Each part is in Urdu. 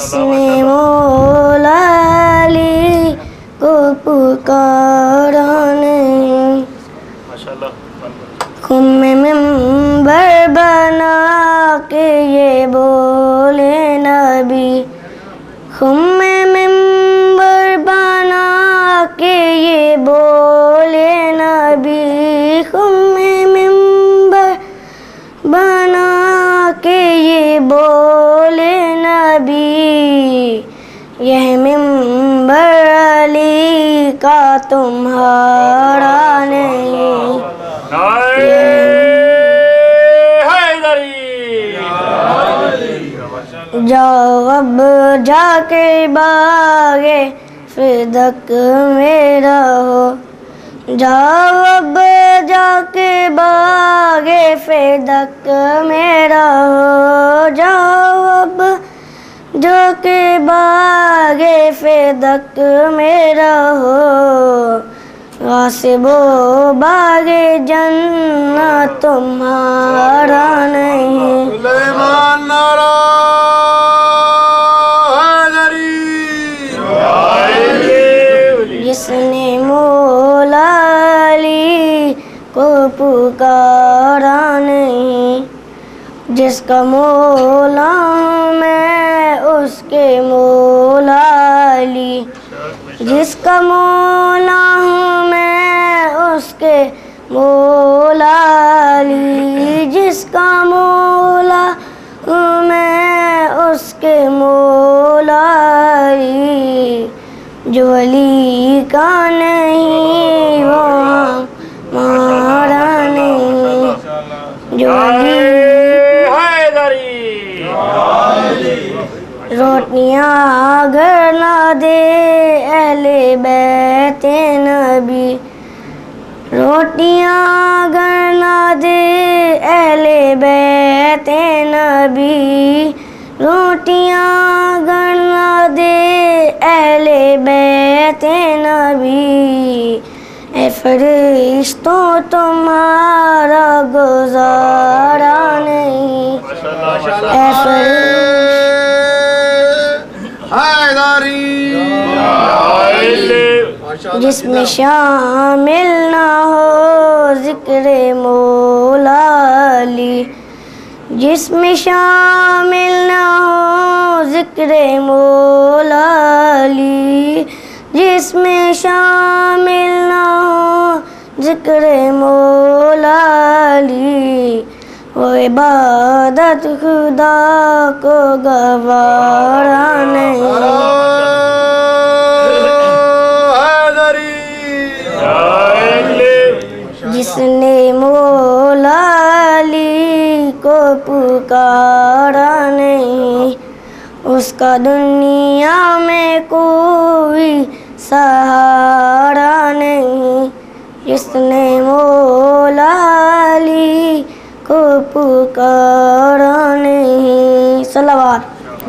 جس نے مولا علی کو پکارا نہیں، خم میں منبر بنا کے یہ بولے نبی، خم میں منبر بنا کے یہ بولے نبی، خم میں منبر بنا کے یہ بولے نبی، یہ منبر علی کا تمہارا نہیں، جاؤ اب جا کے باغ فدق میں رہو، جاؤ اب جا کے باغ فدق میں رہو، جاؤ اب جا کے باغ فدق میں رہو، غاصب و باغ جنت تمہارا نہیں، سلیمان نعرہ جس نے مولا علی کو پکارا نہیں، جس کا مولا ہوں میں اس کے مولا علی، جس کا مولا ہوں میں اس کے مولا علی، جس کا مولا ہوں میں اس کے مولا علی، جو علی کا نہیں وہ ہمارا نہیں، جو علی روٹیاں اگر نہ دے اہل بیت نبی، روٹیاں اگر نہ دے اہل بیت نبی، روٹیاں اگر نہ دے اہل بیت نبی، اے فرشتوں تمہارا گزارا نہیں، اے فرشتوں جس میں شامل نہ ہو ذکر مولا علی، جس میں شامل نہ ہو ذکر مولا علی، جس میں شامل نہ ہو ذکر مولا علی، وہ عبادت خدا کو گوارا نہیں، جس نے مولا علی کو پکارا نہیں، اس کا دنیا میں کوئی سہارا نہیں، جس نے مولا علی کو پکارا نہیں، صلوات۔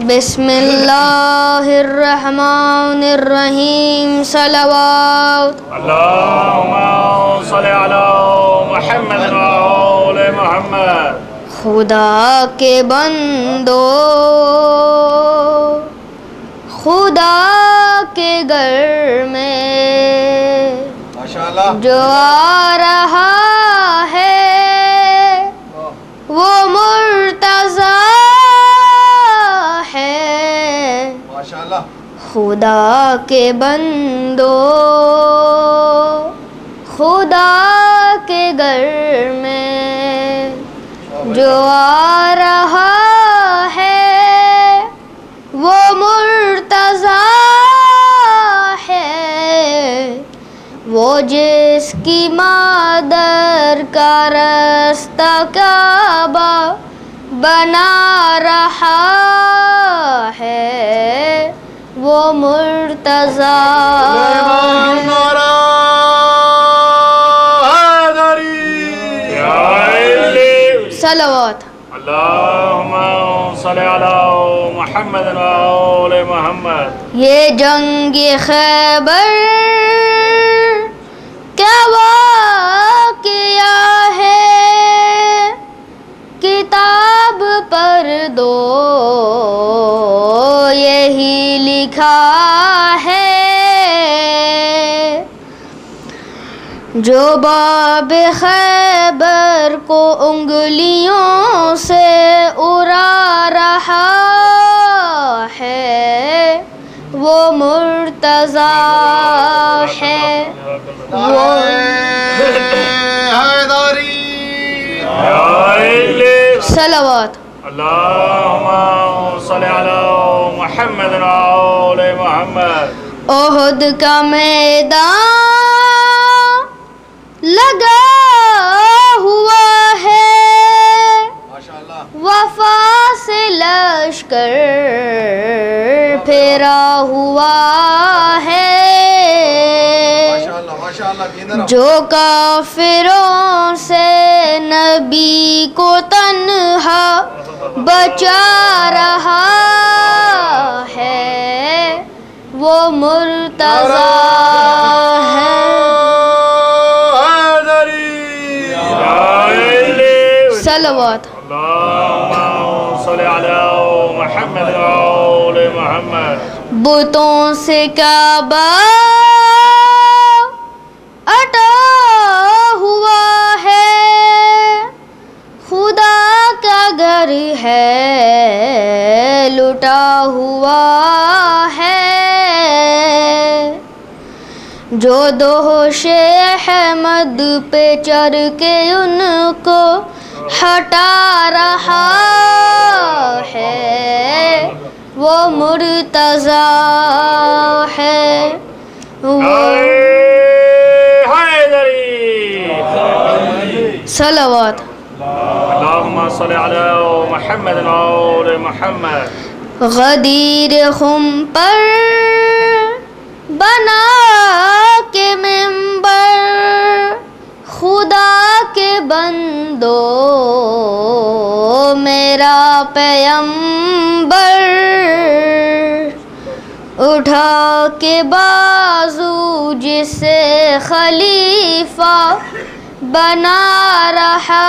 بسم اللہ الرحمن الرحیم، صلوات۔ اللہم صلی علی محمد و آل محمد۔ خدا کے بندو، خدا کے گھر میں جو آ رہا ہے وہ مرتضیٰ ہے، خدا کے بندو خدا کے گھر میں جو آ رہا ہے وہ مرتضیٰ ہے، وہ جس کی مادر کا رستہ کعبہ بنا رہا ہے، وہ مرتضیٰ۔ صلوات۔ اللہم صلی علی محمد و آل محمد۔ یہ جنگ خیبر کیا واقعہ ہے، کتاب پر دو یہی جو باب خیبر کو انگلیوں سے اڑا رہا ہے وہ مرتضی ہے وہ صلوات اللہم صلی علی محمد و آل محمد احد کا میدان لگا ہوا ہے وفا سے لشکر پھیرا ہوا ہے جو کافروں سے نبی کو تنہا بچا رہا ہے وہ مرتضی ہے صلوات اللہم صلی علی محمد و آل محمد بتوں سے کعبہ اٹا ہوا ہے خدا کا گھر ہے لٹا ہوا ہے جو دوش احمد پہ چڑھ کے ان کو ہٹا رہا ہے وہ مرتضی ہے صلوات اللہم صلی علی محمد و آل محمد غدیر خم پر بنا کے منبر خدا کے بندو میرا پیمبر اٹھا کے بازو جسے خلیفہ بنا رہا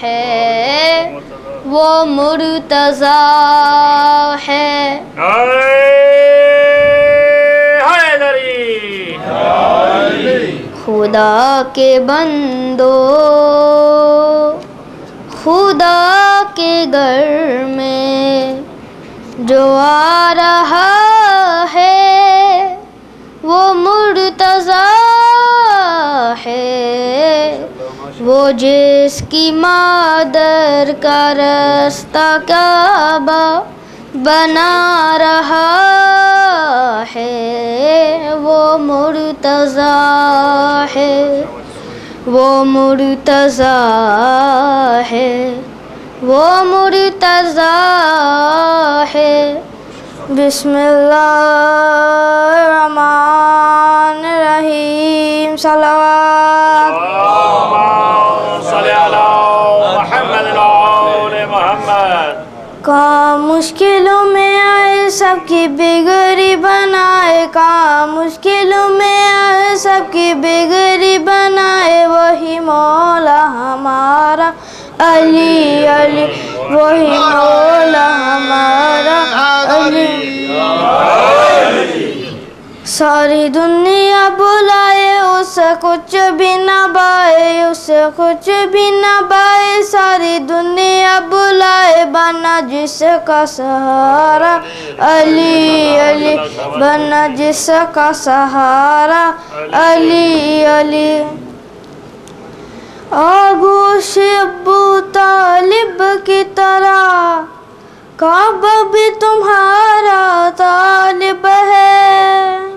ہے وہ مرتضی ہے خدا کے بندو خدا کے گھر میں جو آ رہا ہے وہ مرتضی ہے وہ جس کی مادر کا رستہ کعبہ بنا رہا ہے وہ مرتضی ہے وہ مرتضی ہے وہ مرتضی ہے بسم اللہ الرحمن الرحیم صلوات اللہم صلی علی محمد و آل محمد کام مشکلوں میں آئے سب کی بگڑی بنائے کام مشکلوں میں آئے سب کی بگڑی بنائے وہی مولا ہمارا علی علی وہی مولا ہمارا علی ساری دنیا بلائے اس کچھ بھی نہ بائے اس کچھ بھی نہ بائے ساری دنیا بلائے بنا جس کا سہارا علی علی بنا جس کا سہارا علی علی آگوش ابو طالب کی طرح کعبہ بھی تمہارا طالب ہے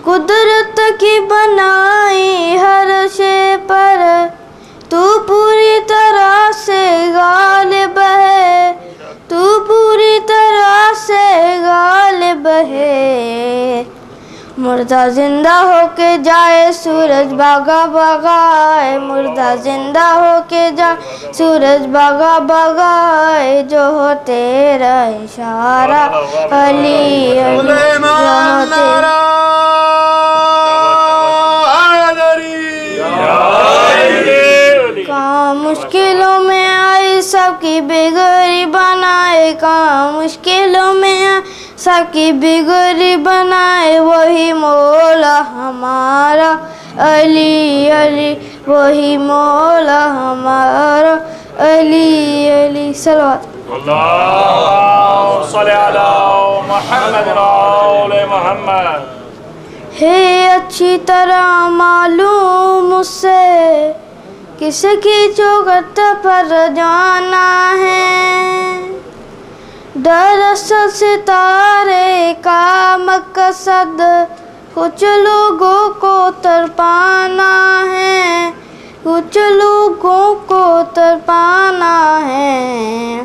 قدرت کی بنائی ہر شے پر تو پوری طرح سے غالب ہے تو پوری طرح سے غالب ہے مردہ زندہ ہو کے جائے سورج بھاگا بھگائے مردہ زندہ ہو کے جائے سورج بھاگا بھگائے جو ہو تیرا اشارہ علی علی کام مشکلوں میں آئی سب کی بگڑی بنائے کام مشکلوں میں آئی سب کی بگڑی بنائے وہی مولا ہمارا علی علی وہی مولا ہمارا علی علی صلوات اللہم صلی علی محمد آل محمد ہے اچھی طرح معلوم اس سے کس کی چوکھٹ پر جانا ہے دراصل ستارے کا مقصد کچھ لوگوں کو تڑپانا ہے کچھ لوگوں کو تڑپانا ہے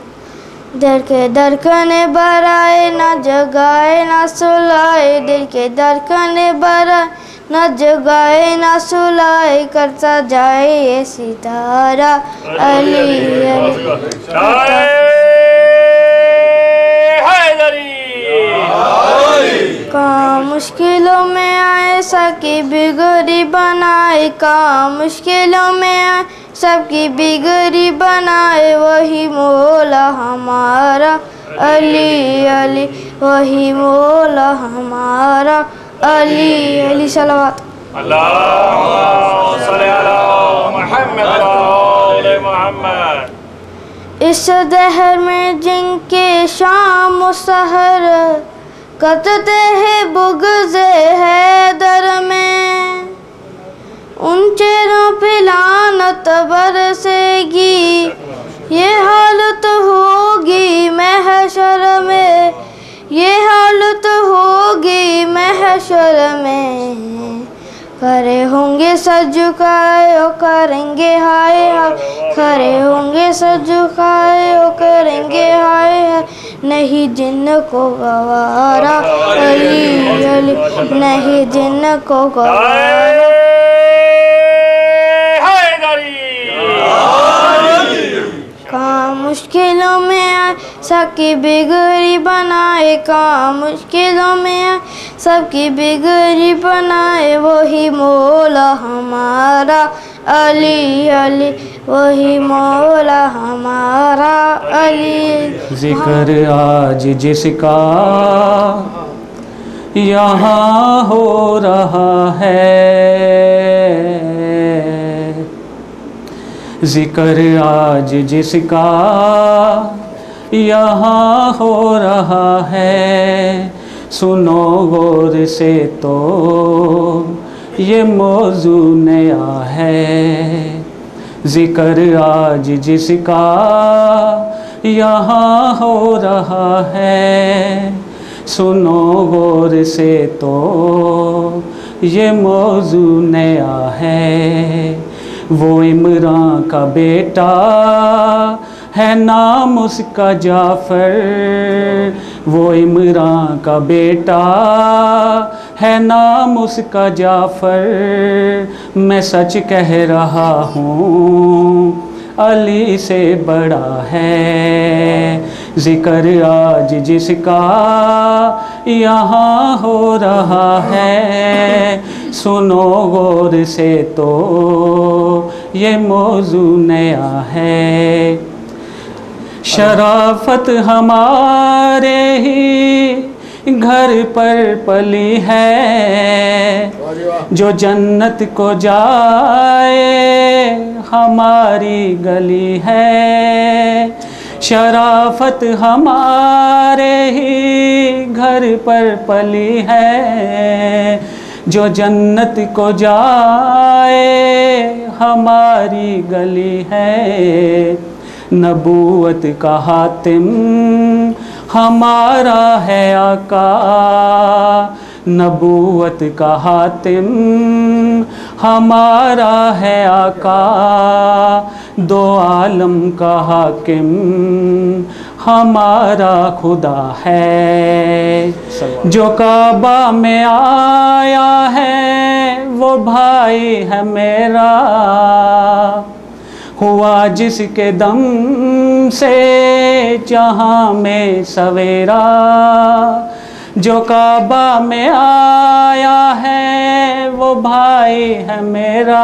دل کے دھڑکنے برائے نہ جگائے نہ سلائے دل کے دھڑکنے برائے نہ جگائے نہ سلائے کرتا جائے یہ ستارہ علی علی کام مشکلوں میں آئے سب کی بگڑی بنائے کام مشکلوں میں آئے سب کی بگڑی بنائے وہی مولا ہمارا علی علی وہی مولا ہمارا علی علی صلوات اللہم صلی علی محمد آل محمد اس دہر میں جن کے شام و سحر قطتے ہیں بغض حیدر میں ان چہروں پہ لعنت برسے گی یہ حالت ہوگی محشر میں یہ حالت ہوگی محشر میں کھڑے ہوں گے سر جھکائے اور کریں گے ہائے ہائے کھڑے ہوں گے سر جھکائے اور کریں گے ہائے ہائے نہیں جن کو گوارا علی علی نہیں جن کو گوارا کام مشکلوں میں آئے سب کی بگڑی بنائے کام مشکلوں میں آئے سب کی بگڑی بنائے وہی مولا ہمارا علی علی وہی مولا ہمارا علی ذکر آج جس کا یہاں ہو رہا ہے ذکر آج جس کا یہاں ہو رہا ہے سنو غور سے تو یہ موضوع نیا ہے ذکر آج جس کا یہاں ہو رہا ہے سنو غور سے تو یہ موضوع نیا ہے وہ عمران کا بیٹا ہے نام اس کا جعفر وہ عمران کا بیٹا ہے نام اس کا جعفر میں سچ کہہ رہا ہوں علی سے بڑا ہے ذکر آج جس کا یہاں ہو رہا ہے سنو غور سے تو یہ موضوع نیا ہے شرافت ہمارے ہی گھر پر پلی ہے جو جنت کو جائے ہماری گلی ہے شرافت ہمارے ہی گھر پر پلی ہے جو جنت کو جائے ہماری گلی ہے نبوت کا حاتم ہمارا ہے آقا نبوت کا حاتم ہمارا ہے آقا دو عالم کا حاکم ہمارا خدا ہے جو کعبہ میں آیا ہے وہ بھائی ہے میرا ہوا جس کے دم سے جہاں میں سویرا جو کعبہ میں آیا ہے وہ بھائی ہے میرا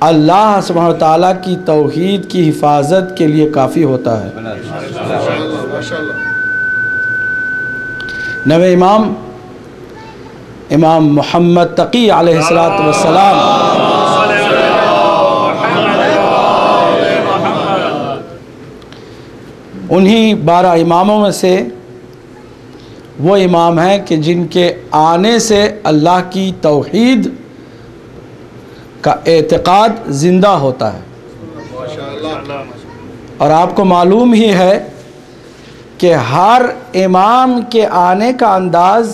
اللہ سبحانہ وتعالیٰ کی توحید کی حفاظت کے لیے کافی ہوتا ہے۔ نوے امام امام محمد تقی علیہ السلام انہی 12 اماموں میں سے وہ امام ہیں کہ جن کے آنے سے اللہ کی توحید کا اعتقاد زندہ ہوتا ہے۔ اور آپ کو معلوم ہی ہے کہ ہر امام کے آنے کا انداز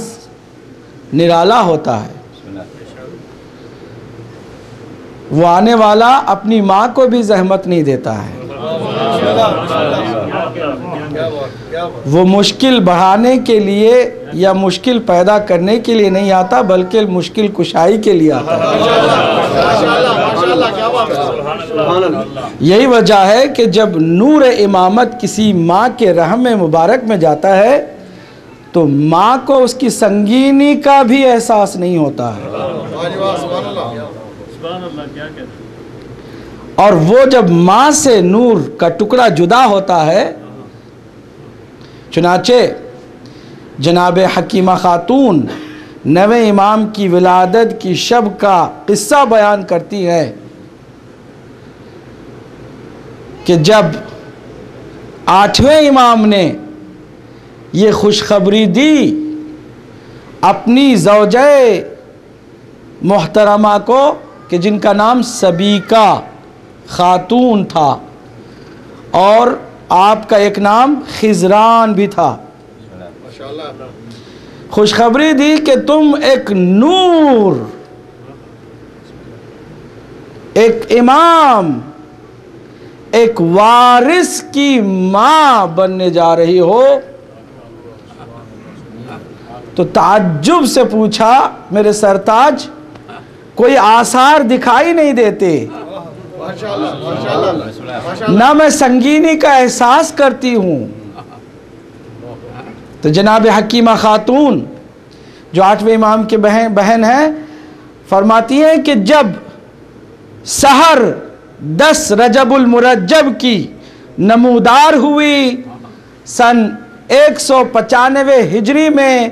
نرالا ہوتا ہے۔ وہ آنے والا اپنی ماں کو بھی زحمت نہیں دیتا ہے، وہ مشکل بڑھانے کے لیے یا مشکل پیدا کرنے کے لیے نہیں آتا، بلکہ مشکل کشائی کے لیے آتا ہے۔ یہی وجہ ہے کہ جب نور امامت کسی ماں کے رحم مبارک میں جاتا ہے تو ماں کو اس کی سنگینی کا بھی احساس نہیں ہوتا ہے، اور وہ جب ماں سے نور کا ٹکڑا جدا ہوتا ہے، چنانچہ جناب حکیمہ خاتون 9ویں امام کی ولادت کی شب کا قصہ بیان کرتی ہے کہ جب 8ویں امام نے یہ خوشخبری دی اپنی زوجہ محترمہ کو کہ جن کا نام سبیکہ خاتون تھا اور آپ کا ایک نام خضران بھی تھا، خوشخبری دی کہ تم ایک نور، ایک امام، ایک وارث کی ماں بننے جا رہی ہو، تو تعجب سے پوچھا میرے سرتاج کوئی آثار دکھائی نہیں دیتے، نہ میں سنگینی کا احساس کرتی ہوں؟ تو جناب حکیمہ خاتون جو 8ویں امام کے بہن ہیں فرماتی ہیں کہ جب سحر 10 رجب المرجب کی نمودار ہوئی سن 195 ہجری میں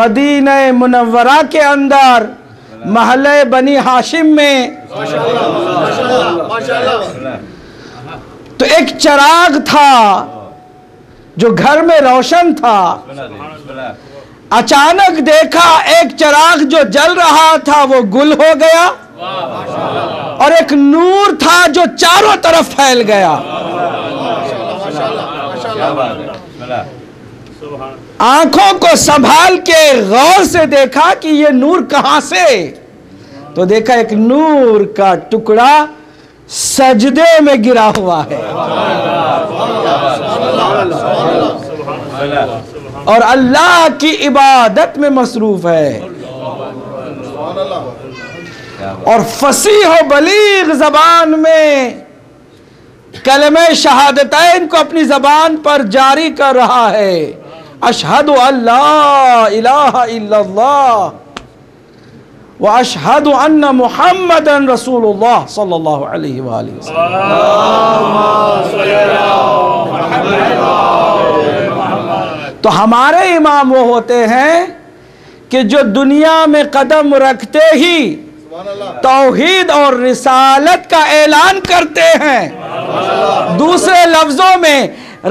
مدینہ منورہ کے اندر محلہ بنی ہاشم میں، تو ایک چراغ تھا جو گھر میں روشن تھا، اچانک دیکھا ایک چراغ جو جل رہا تھا وہ گل ہو گیا، اور ایک نور تھا جو چاروں طرف پھیل گیا۔ آنکھوں کو سنبھال کے غور سے دیکھا کہ یہ نور کہاں سے، تو دیکھا ایک نور کا ٹکڑا سجدے میں گرا ہوا ہے اور اللہ کی عبادت میں مصروف ہے، اور فصیح و بلیغ زبان میں کلمہ شہادتین کو اپنی زبان پر جاری کر رہا ہے، اشہد ان لا الہ الا اللہ واشہد ان محمد رسول اللہ صلی اللہ علیہ وآلہ وسلم۔ تو ہمارے امام وہ ہوتے ہیں کہ جو دنیا میں قدم رکھتے ہی توحید اور رسالت کا اعلان کرتے ہیں، دوسرے لفظوں میں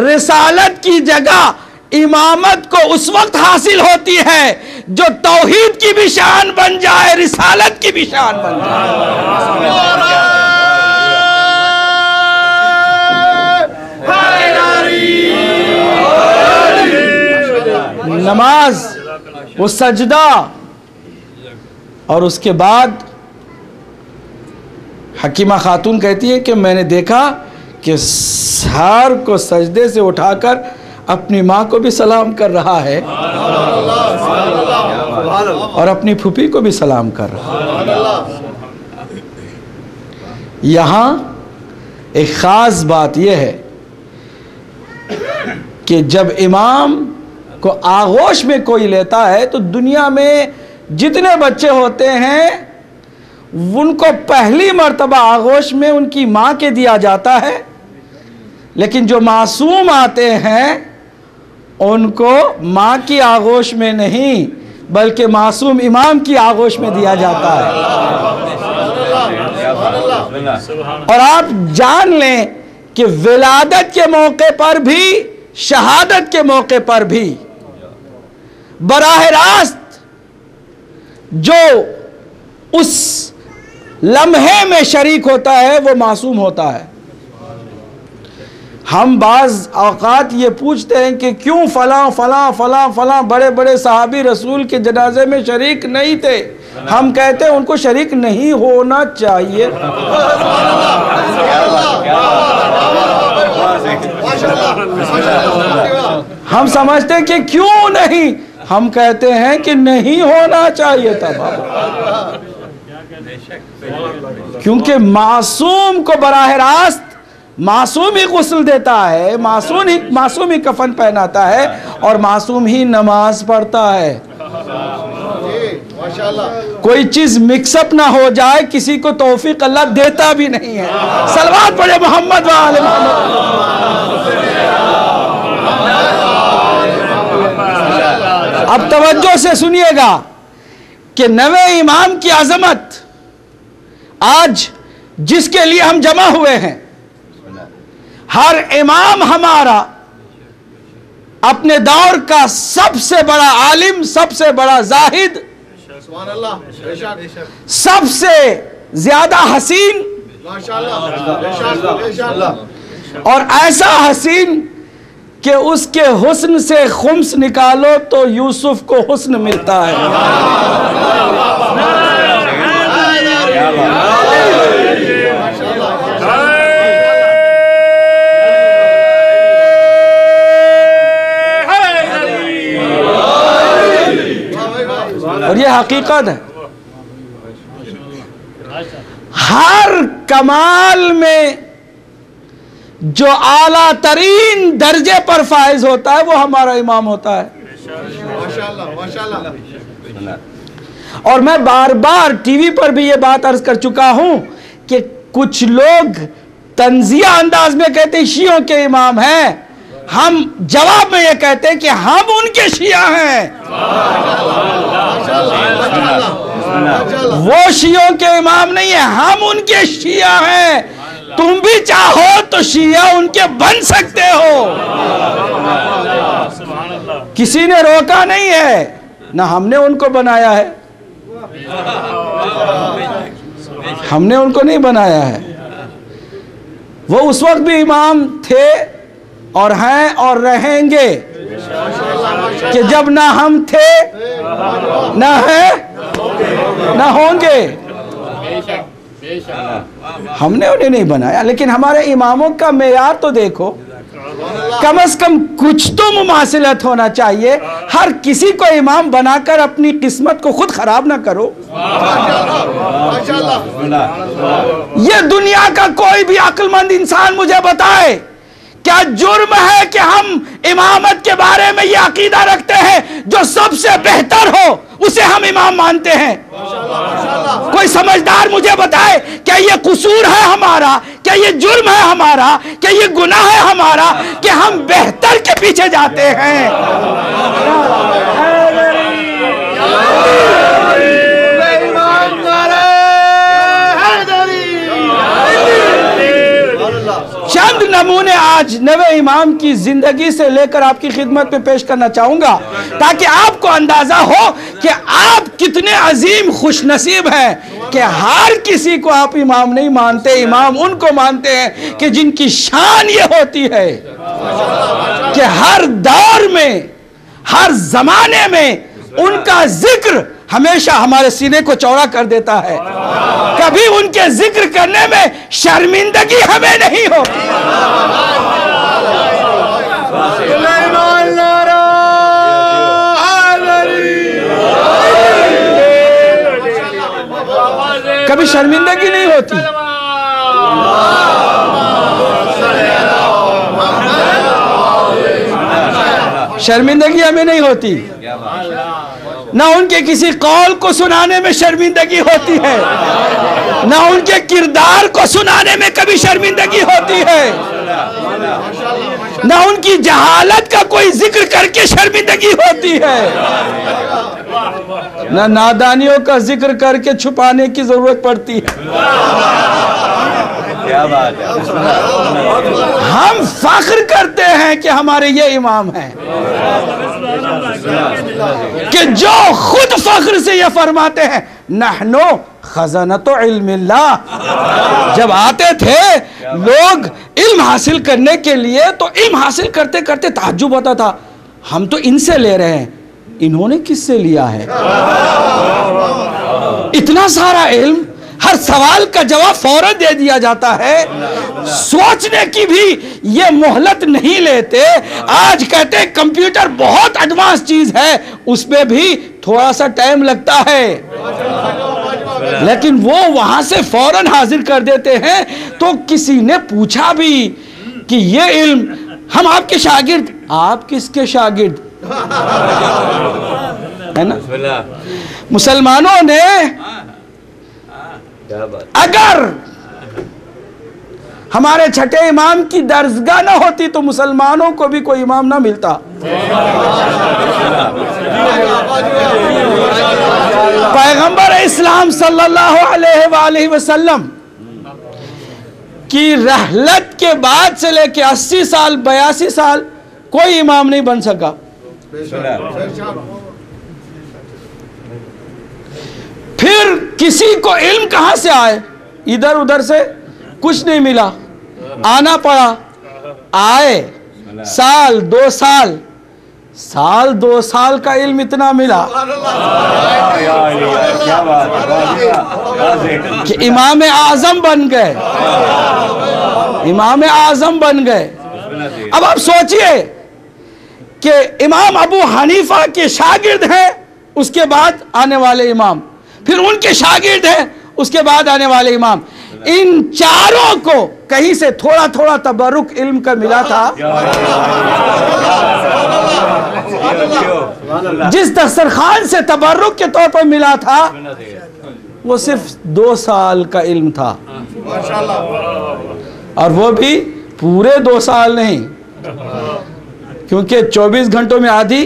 رسالت کی جگہ امامت کو اس وقت حاصل ہوتی ہے جو توحید کی بھی شان بن جائے، رسالت کی بھی شان بن جائے۔ نماز، وہ سجدہ، اور اس کے بعد حکیمہ خاتون کہتی ہے کہ میں نے دیکھا کہ سر کو سجدے سے اٹھا کر اپنی ماں کو بھی سلام کر رہا ہے اور اپنی پھوپھی کو بھی سلام کر رہا ہے۔ یہاں ایک خاص بات یہ ہے کہ جب امام کو آغوش میں کوئی لیتا ہے تو دنیا میں جتنے بچے ہوتے ہیں ان کو پہلی مرتبہ آغوش میں ان کی ماں کے دیا جاتا ہے، لیکن جو معصوم آتے ہیں ان کو ماں کی آغوش میں نہیں بلکہ معصوم امام کی آغوش میں دیا جاتا ہے۔ اور آپ جان لیں کہ ولادت کے موقع پر بھی، شہادت کے موقع پر بھی براہ راست جو اس لمحے میں شریک ہوتا ہے وہ معصوم ہوتا ہے۔ ہم بعض اوقات یہ پوچھتے ہیں کہ کیوں فلاں فلاں فلاں فلاں بڑے بڑے صحابی رسول کے جنازے میں شریک نہیں تھے؟ ہم کہتے ہیں ان کو شریک نہیں ہونا چاہیے۔ ہم سمجھتے ہیں کہ کیوں نہیں، ہم کہتے ہیں کہ نہیں ہونا چاہیے تھا بابا، کیونکہ معصوم کو براہ راست معصوم ہی غسل دیتا ہے، معصوم ہی کفن پہناتا ہے اور معصوم ہی نماز پڑھتا ہے۔ کوئی چیز مکس اپ نہ ہو جائے، کسی کو توفیق اللہ دیتا بھی نہیں ہے۔ صلوات پڑھے محمد و آل محمد۔ اب توجہ سے سنیے گا کہ نوے امام کی عظمت آج جس کے لیے ہم جمع ہوئے ہیں، ہر امام ہمارا اپنے دور کا سب سے بڑا عالم، سب سے بڑا زاہد، سب سے زیادہ حسین اور ایسا حسین کہ اس کے حسن سے خمس نکالو تو یوسف کو حسن ملتا ہے۔ اور یہ حقیقت ہے، ہر کمال میں جو اعلیٰ ترین درجے پر فائز ہوتا ہے وہ ہمارا امام ہوتا ہے۔ اور میں بار بار ٹی وی پر بھی یہ بات عرض کر چکا ہوں کہ کچھ لوگ طنزیہ انداز میں کہتے ہیں شیعوں کے امام ہیں، ہم جواب میں یہ کہتے ہیں کہ ہم ان کے شیعہ ہیں۔ وہ شیعوں کے امام نہیں ہیں، ہم ان کے شیعہ ہیں۔ تم بھی چاہو تو شیعہ ان کے بن سکتے ہو، کسی نے روکا نہیں ہے، نہ ہم نے ان کو بنایا ہے، ہم نے ان کو نہیں بنایا ہے۔ وہ اس وقت بھی امام تھے اور ہیں اور رہیں گے کہ جب نہ ہم تھے نہ ہیں نہ ہوں گے۔ ہم نے انہیں نہیں بنایا، لیکن ہمارے اماموں کا معیار تو دیکھو، کم از کم کچھ تو مماثلت ہونا چاہیے۔ ہر کسی کو امام بنا کر اپنی قسمت کو خود خراب نہ کرو۔ یہ دنیا کا کوئی بھی عقل مند انسان مجھے بتائے کیا جرم ہے کہ ہم امامت کے بارے میں یہ عقیدہ رکھتے ہیں جو سب سے بہتر ہو اسے ہم امام مانتے ہیں؟ کوئی سمجھدار مجھے بتائے کیا یہ قصور ہے ہمارا، کیا یہ جرم ہے ہمارا، کیا یہ گناہ ہے ہمارا کہ ہم بہتر کے پیچھے جاتے ہیں؟ چند نمونے آج نوے امام کی زندگی سے لے کر آپ کی خدمت میں پیش کرنا چاہوں گا تاکہ آپ کو اندازہ ہو کہ آپ کتنے عظیم خوش نصیب ہیں کہ ہر کسی کو آپ امام نہیں مانتے، امام ان کو مانتے ہیں کہ جن کی شان یہ ہوتی ہے کہ ہر دور میں، ہر زمانے میں ان کا ذکر ہمیشہ ہمارے سینے کو چوڑا کر دیتا ہے، کبھی ان کے ذکر کرنے میں شرمندگی ہمیں نہیں ہوتی۔ کبھی شرمندگی نہیں ہوتی۔ شرمندگی ہمیں نہیں ہوتی۔ نہ ان کے کسی قول کو سنانے میں شرمندگی ہوتی ہے، نہ ان کے کردار کو سنانے میں کبھی شرمندگی ہوتی ہے، نہ ان کی جہالت کا کوئی ذکر کر کے شرمندگی ہوتی ہے، نہ نادانیوں کا ذکر کر کے چھپانے کی ضرورت پڑتی ہے۔ ہم فخر کرتے ہیں کہ ہمارے یہ امام ہیں کہ جو خود فخر سے یہ فرماتے ہیں نحنو خزانۃ علم اللہ۔ جب آتے تھے لوگ علم حاصل کرنے کے لیے تو علم حاصل کرتے کرتے تعجب ہوتا تھا، ہم تو ان سے لے رہے ہیں، انہوں نے کس سے لیا ہے؟ اتنا سارا علم، ہر سوال کا جواب فوراً دے دیا جاتا ہے، سوچنے کی بھی یہ مہلت نہیں لیتے۔ آج کہتے ہیں کمپیوٹر بہت ایڈوانس چیز ہے، اس میں بھی تھوڑا سا ٹائم لگتا ہے، لیکن وہ وہاں سے فوراً حاضر کر دیتے ہیں۔ تو کسی نے پوچھا بھی کہ یہ علم، ہم آپ کے شاگرد، آپ کس کے شاگرد ہے نا؟ مسلمانوں نے اگر ہمارے چھٹے امام کی درسگاہ نہ ہوتی تو مسلمانوں کو بھی کوئی امام نہ ملتا۔ پیغمبر اسلام صلی اللہ علیہ وآلہ وسلم کی رحلت کے بعد سے لے کے 80 سال 82 سال کوئی امام نہیں بن سکا۔ پھر کسی کو علم کہاں سے آئے؟ ادھر ادھر سے کچھ نہیں ملا، آنا پڑا، آئے، سال 2 سال، سال 2 سال کا علم اتنا ملا کہ امام اعظم بن گئے، امام اعظم بن گئے۔ اب آپ سوچئے کہ امام ابو حنیفہ کے شاگرد ہیں، اس کے بعد آنے والے امام، پھر ان کے شاگرد ہیں، اس کے بعد آنے والے امام، ان چاروں کو کہیں سے تھوڑا تھوڑا تبرک علم کا ملا تھا۔ جس دسترخوان سے تبرک کے طور پر ملا تھا وہ صرف 2 سال کا علم تھا، اور وہ بھی پورے 2 سال نہیں، کیونکہ 24 گھنٹوں میں آدھی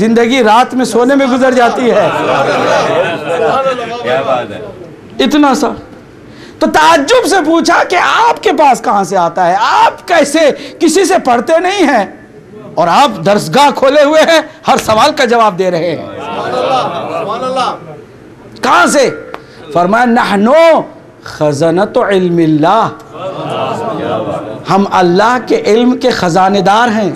زندگی رات میں سونے میں گزر جاتی ہے، اتنا سا۔ تو تعجب سے پوچھا کہ آپ کے پاس کہاں سے آتا ہے؟ آپ کیسے کسی سے پڑھتے نہیں ہیں اور آپ درسگاہ کھولے ہوئے ہیں، ہر سوال کا جواب دے رہے ہیں، کہاں سے؟ فرمایا نحنو خزانۃ علم اللہ، ہم اللہ کے علم کے خزانے دار ہیں،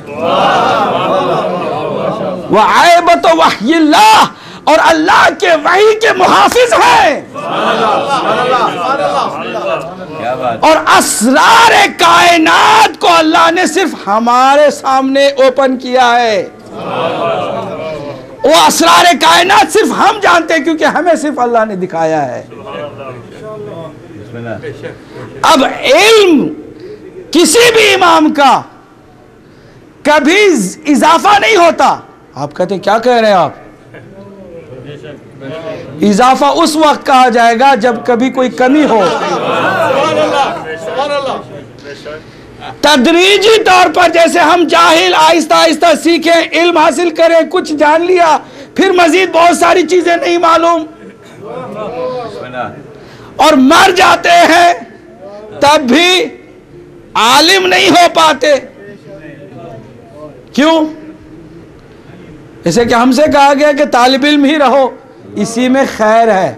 وعائبۃ وحی اللہ، اور اللہ کے وحی کے محافظ ہیں، اور اسرار کائنات کو اللہ نے صرف ہمارے سامنے اوپن کیا ہے۔ وہ اسرار کائنات صرف ہم جانتے ہیں کیونکہ ہمیں صرف اللہ نے دکھایا ہے۔ اب علم کسی بھی امام کا کبھی اضافہ نہیں ہوتا۔ آپ کہتے ہیں کیا کہہ رہے ہیں آپ؟ اضافہ اس وقت کہا جائے گا جب کبھی کوئی کمی ہو۔ تدریجی طور پر جیسے ہم جاہل آہستہ آہستہ سیکھیں، علم حاصل کریں، کچھ جان لیا، پھر مزید بہت ساری چیزیں نہیں معلوم اور مر جاتے ہیں، تب بھی عالم نہیں ہو پاتے۔ کیوں؟ جیسے کہ ہم سے کہا گیا کہ طالب علم ہی رہو، اسی میں خیر ہے۔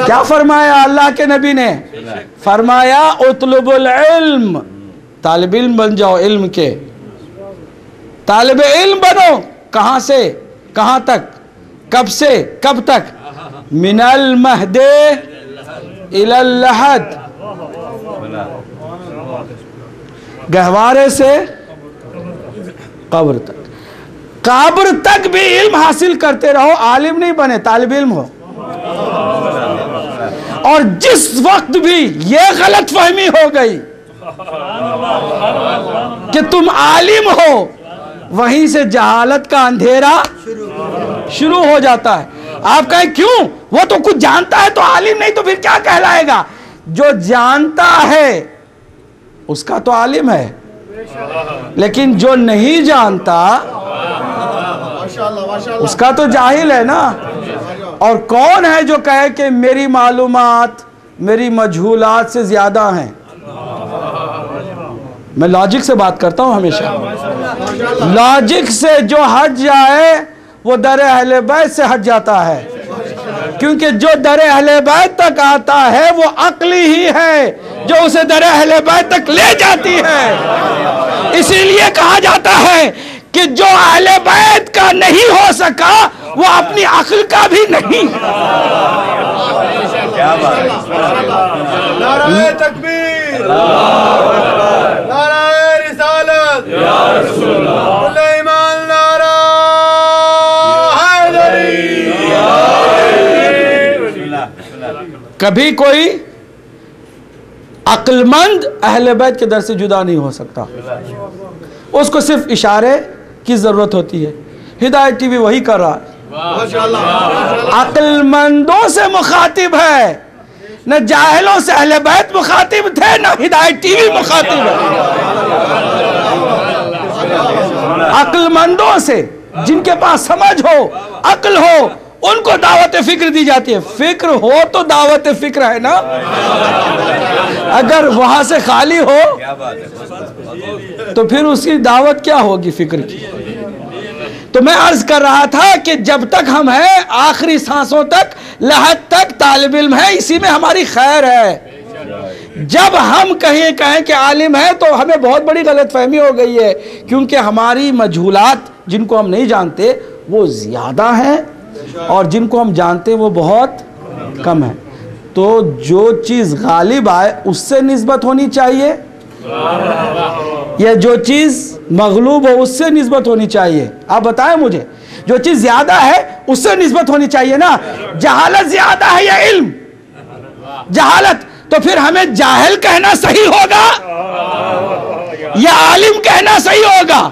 کیا فرمایا اللہ کے نبی نے؟ فرمایا اطلب العلم، طالب علم بن جاؤ، علم کے طالب علم بنو۔ کہاں سے کہاں تک؟ کب سے کب تک؟ من المہد الی اللحد، گہوارے سے قبر تک، قبر تک بھی علم حاصل کرتے رہو، عالم نہیں بنے، طالب علم ہو۔ اور جس وقت بھی یہ غلط فہمی ہو گئی کہ تم عالم ہو وہیں سے جہالت کا اندھیرا شروع ہو جاتا ہے. آپ کہیں کیوں؟ وہ تو کچھ جانتا ہے تو عالم نہیں تو پھر کیا کہلائے گا؟ جو جانتا ہے اس کا تو عالم ہے، لیکن جو نہیں جانتا اس کا تو جاہل ہے نا. اور کون ہے جو کہے کہ میری معلومات میری مجہولات سے زیادہ ہیں؟ میں لاجک سے بات کرتا ہوں ہمیشہ. لاجک سے جو ہٹ جائے وہ در اہل بیت سے ہٹ جاتا ہے، کیونکہ جو در اہل بیت تک آتا ہے وہ عقلی ہی ہے جو اسے در اہل بیت تک لے جاتی ہے. اسی لیے کہا جاتا ہے کہ جو اہل بیت کا نہیں ہو سکا وہ اپنی عقل کا بھی نہیں. نعرہ تکبیر، نعرہ رسالت، یا رسول اللہ، کل ایمان، نعرہ حیدری. کبھی کوئی عقل مند اہل بیت کے در سے جدا نہیں ہو سکتا. اس کو صرف اشارے کی ضرورت ہوتی ہے. ہدایت ٹی وی وہی کر رہا ہے، عقل مندوں سے مخاطب ہے. نہ جاہلوں سے اہل بیت مخاطب تھے، نہ ہدایت ٹی وی مخاطب ہے. عقل مندوں سے جن کے پاس سمجھ ہو، عقل ہو، ان کو دعوت فکر دی جاتی ہے. فکر ہو تو دعوت فکر ہے نا. اگر وہاں سے خالی ہو تو پھر اس کی دعوت کیا ہوگی فکر کی؟ تو میں عرض کر رہا تھا کہ جب تک ہم ہیں آخری سانسوں تک لحد تک طالب علم ہے، اسی میں ہماری خیر ہے. جب ہم کہیں کہ عالم ہے تو ہمیں بہت بڑی غلط فہمی ہو گئی ہے، کیونکہ ہماری مجہولات جن کو ہم نہیں جانتے وہ زیادہ ہیں اور جن کو ہم جانتے وہ بہت کم ہیں. تو جو چیز غالب آئے اس سے نسبت ہونی چاہیے، یا جو چیز مغلوب ہو اس سے نسبت ہونی چاہیے؟ آپ بتائیں مجھے. جو چیز زیادہ ہے اس سے نسبت ہونی چاہیے نا. جہالت زیادہ ہے یا علم؟ جہالت. تو پھر ہمیں جاہل کہنا صحیح ہوگا یا عالم کہنا صحیح ہوگا؟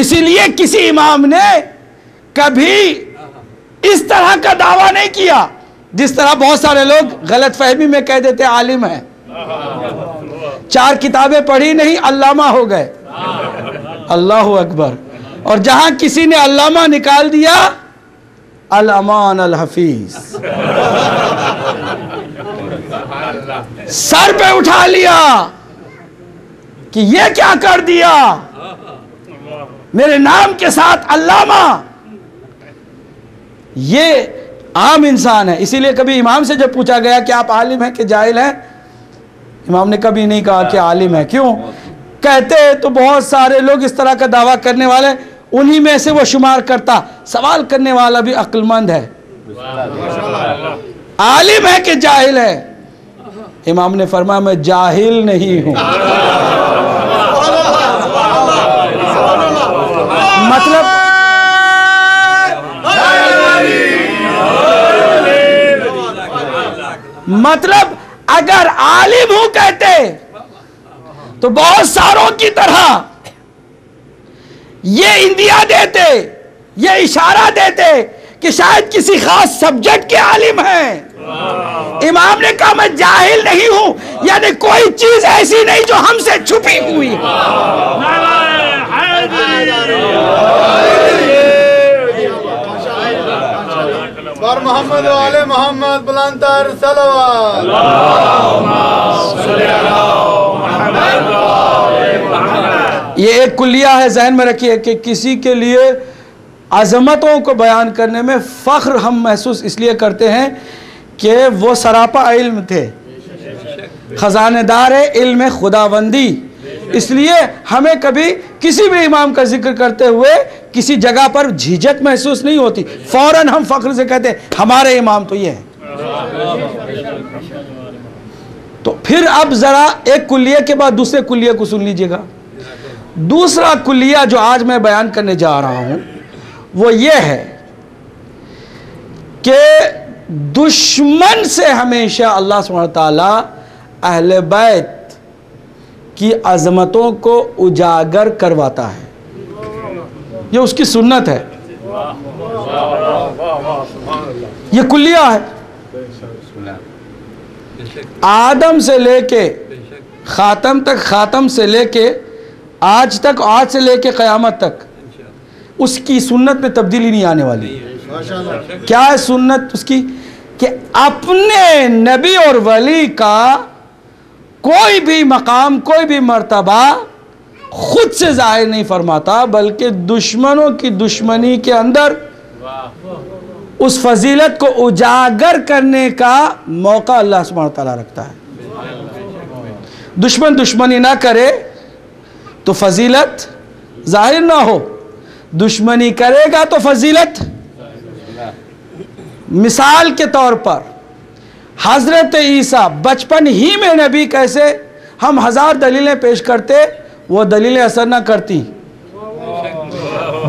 اسی لیے کسی امام نے کبھی اس طرح کا دعویٰ نہیں کیا جس طرح بہت سارے لوگ غلط فہمی میں کہہ دیتے عالم ہے. 4 کتابیں پڑھی نہیں علامہ ہو گئے. اللہ اکبر. اور جہاں کسی نے علامہ نکال دیا، الامان الحفیظ سر پہ اٹھا لیا کہ یہ کیا کر دیا، میرے نام کے ساتھ علامہ. یہ عام انسان ہے. اسی لیے کبھی امام سے جب پوچھا گیا کہ آپ عالم ہیں کہ جاہل ہیں، امام نے کبھی نہیں کہا کہ عالم ہے. کیوں؟ کہتے تو بہت سارے لوگ اس طرح کا دعویٰ کرنے والے، انہی میں سے وہ شمار کرتا. سوال کرنے والا بھی عقل مند ہے. عالم ہے کہ جاہل ہے؟ امام نے فرمایا میں جاہل نہیں ہوں. مطلب اگر عالم ہوں کہتے تو بہت ساروں کی طرح یہ اندیا دیتے، یہ اشارہ دیتے کہ شاید کسی خاص سبجیکٹ کے عالم ہیں. امام نے کہا میں جاہل نہیں ہوں، یعنی کوئی چیز ایسی نہیں جو ہم سے چھپی ہوئی. بار محمد و آل محمد بلندتر صلوات. یہ ایک کلیہ ہے، ذہن میں رکھیے کہ کسی کے لیے عظمتوں کو بیان کرنے میں فخر ہم محسوس اس لیے کرتے ہیں کہ وہ سراپا علم تھے، خزانہ دار علم خداوندی. اس لیے ہمیں کبھی کسی بھی امام کا ذکر کرتے ہوئے کسی جگہ پر جھجک محسوس نہیں ہوتی. فوراً ہم فخر سے کہتے ہیں ہمارے امام تو یہ ہے. تو پھر اب ذرا ایک کلیہ کے بعد دوسرے کلیہ کو سن لیجئے گا. دوسرا کلیہ جو آج میں بیان کرنے جا رہا ہوں وہ یہ ہے کہ دشمن سے ہمیشہ اللہ سبحانہ وتعالی اہل بیت کی عظمتوں کو اجاگر کرواتا ہے. یہ اس کی سنت ہے، یہ کلیہ ہے۔ آدم سے لے کے خاتم تک، خاتم سے لے کے آج تک، آج سے لے کے قیامت تک اس کی سنت میں تبدیلی نہیں آنے والی۔ کیا ہے سنت اس کی؟ کہ اپنے نبی اور ولی کا کوئی بھی مقام، کوئی بھی مرتبہ خود سے ظاہر نہیں فرماتا، بلکہ دشمنوں کی دشمنی کے اندر اس فضیلت کو اجاگر کرنے کا موقع اللہ سبحانہ وتعالیٰ رکھتا ہے۔ دشمن دشمنی نہ کرے تو فضیلت ظاہر نہ ہو، دشمنی کرے گا تو فضیلت۔ مثال کے طور پر حضرت عیسیٰ بچپن ہی میں نبی کیسے، ہم 1000 دلیلیں پیش کرتے، وہ دلیلیں اثر نہ کرتی،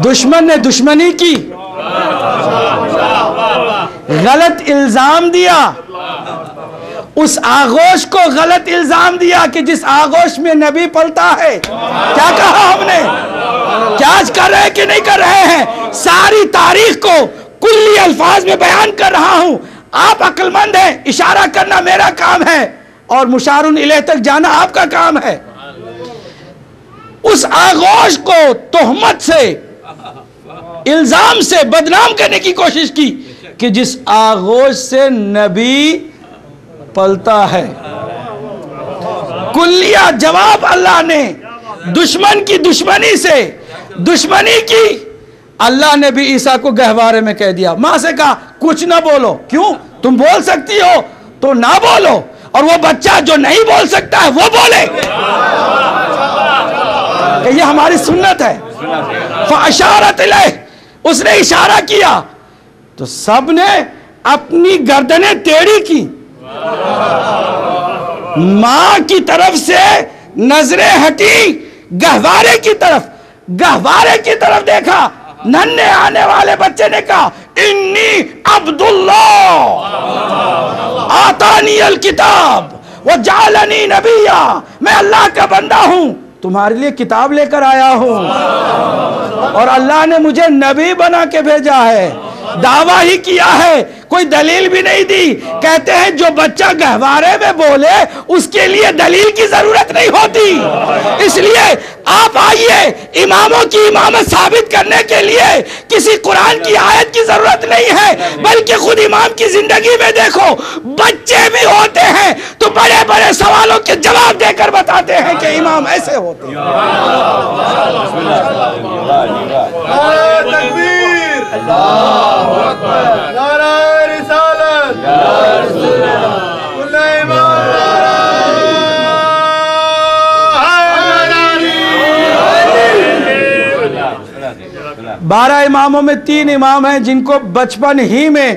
دشمن نے دشمنی کی، غلط الزام دیا، اس آغوش کو غلط الزام دیا کہ جس آغوش میں نبی پلتا ہے۔ کیا کہا ہم نے؟ کیا آج کر رہے کہ نہیں کر رہے ہیں؟ ساری تاریخ کو کلی الفاظ میں بیان کر رہا ہوں، آپ عقل مند ہیں، اشارہ کرنا میرا کام ہے اور مشار الیہ تک جانا آپ کا کام ہے۔ اس آغوش کو تہمت سے، الزام سے بدنام کرنے کی کوشش کی کہ جس آغوش سے نبی پلتا ہے۔ کلیہ جواب اللہ نے دشمن کی دشمنی سے، دشمنی کی، اللہ نے بھی عیسیٰ کو گہوارے میں کہہ دیا، ماں سے کہا کچھ نہ بولو۔ کیوں؟ تم بول سکتی ہو تو نہ بولو، اور وہ بچہ جو نہیں بول سکتا ہے وہ بولے، کہ یہ ہماری سنت ہے۔ فَأَشَارَتْ إِلَيْهِ، اس نے اشارہ کیا تو سب نے اپنی گردنیں ٹیڑھی کی، ماں کی طرف سے نظریں ہٹی گہوارے کی طرف، گہوارے کی طرف دیکھا، ننھے آنے والے بچے نے کہا انی عبداللہ آتانی الکتاب وجعلنی نبیا، میں اللہ کا بندہ ہوں، تمہارے لیے کتاب لے کر آیا ہوں اور اللہ نے مجھے نبی بنا کے بھیجا ہے۔ دعویٰ ہی کیا ہے، کوئی دلیل بھی نہیں دی۔ کہتے ہیں جو بچہ گہوارے میں بولے اس کے لیے دلیل کی ضرورت نہیں ہوتی۔ اس لیے آپ آئیے، اماموں کی امامت ثابت کرنے کے لیے کسی قرآن کی آیت کی ضرورت نہیں ہے، بلکہ خود امام کی زندگی میں دیکھو، بچے بھی ہوتے ہیں تو بڑے بڑے سوالوں کے جواب دے کر بتاتے ہیں کہ امام ایسے ہوتے ہیں۔ اللہ اکبر، نعرہ رسالت، کل امام بارہ اماموں میں 3 امام ہیں جن کو بچپن ہی میں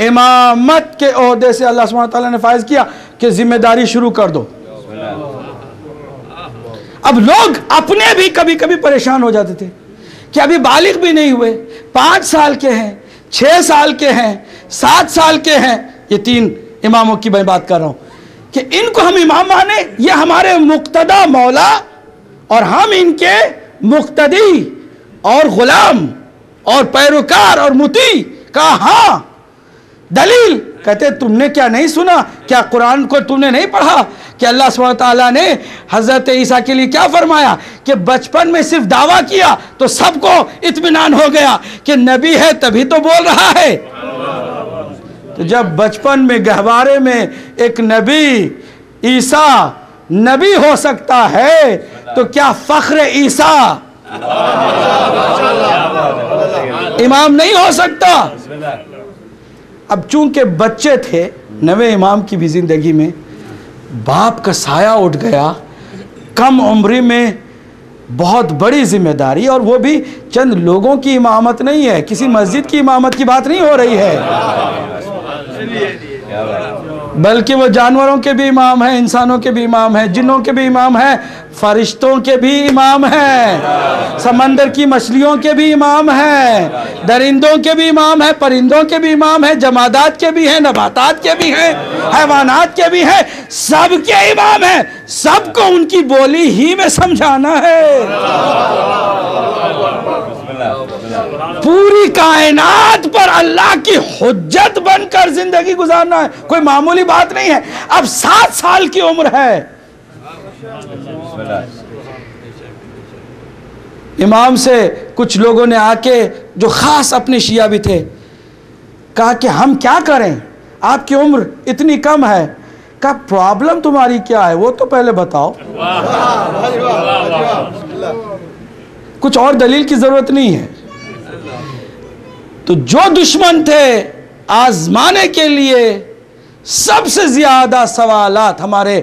امامت کے عہدے سے اللہ سبحانہ وتعالیٰ نے فائز کیا کہ ذمہ داری شروع کر دو۔ اب لوگ اپنے بھی کبھی کبھی پریشان ہو جاتے تھے کہ ابھی بالغ بھی نہیں ہوئے، 5 سال کے ہیں، 6 سال کے ہیں، 7 سال کے ہیں، یہ 3 اماموں کی میں بات کر رہا ہوں کہ ان کو ہم امام مانے، یہ ہمارے مقتدی مولا اور ہم ان کے مقتدی اور غلام اور پیروکار اور مطیع۔ کہا ہاں، دلیل؟ کہتے تم نے کیا نہیں سنا؟ کیا قرآن کو تم نے نہیں پڑھا کہ اللہ سبحانہ تعالیٰ نے حضرت عیسیٰ کے لیے کیا فرمایا کہ بچپن میں صرف دعویٰ کیا تو سب کو اطمینان ہو گیا کہ نبی ہے تبھی تو بول رہا ہے۔ تو جب بچپن میں گہوارے میں ایک نبی عیسیٰ نبی ہو سکتا ہے تو کیا فخر عیسیٰ امام نہیں ہو سکتا؟ اب چونکہ بچے تھے، نوے امام کی بھی زندگی میں باپ کا سایہ اٹھ گیا، کم عمری میں بہت بڑی ذمہ داری، اور وہ بھی چند لوگوں کی امامت نہیں ہے، کسی مسجد کی امامت کی بات نہیں ہو رہی ہے، بلکہ وہ جانوروں کے بھی امام ہیں، انسانوں کے بھی امام ہیں، جنوں کے بھی امام ہیں، فرشتوں کے بھی امام ہیں، سمندر کی مچھلیوں کے بھی امام ہیں، درندوں کے بھی امام ہیں، پرندوں کے بھی امام ہیں، جمادات کے بھی ہیں، نباتات کے بھی ہیں، حیوانات کے بھی ہیں، سب کے امام ہیں، سب کو ان کی بولی ہی میں سمجھانا ہے۔ پوری کائنات پر اللہ کی حجت بن کر زندگی گزارنا ہے، کوئی معمولی بات نہیں ہے۔ اب 7 سال کی عمر ہے۔ امام سے کچھ لوگوں نے آ کے، جو خاص اپنے شیعہ بھی تھے، کہا کہ ہم کیا کریں، آپ کی عمر اتنی کم ہے، کہا پرابلم تمہاری کیا ہے وہ تو پہلے بتاؤ، کچھ اور دلیل کی ضرورت نہیں ہے۔ تو جو دشمن تھے آزمانے کے لیے سب سے زیادہ سوالات ہمارے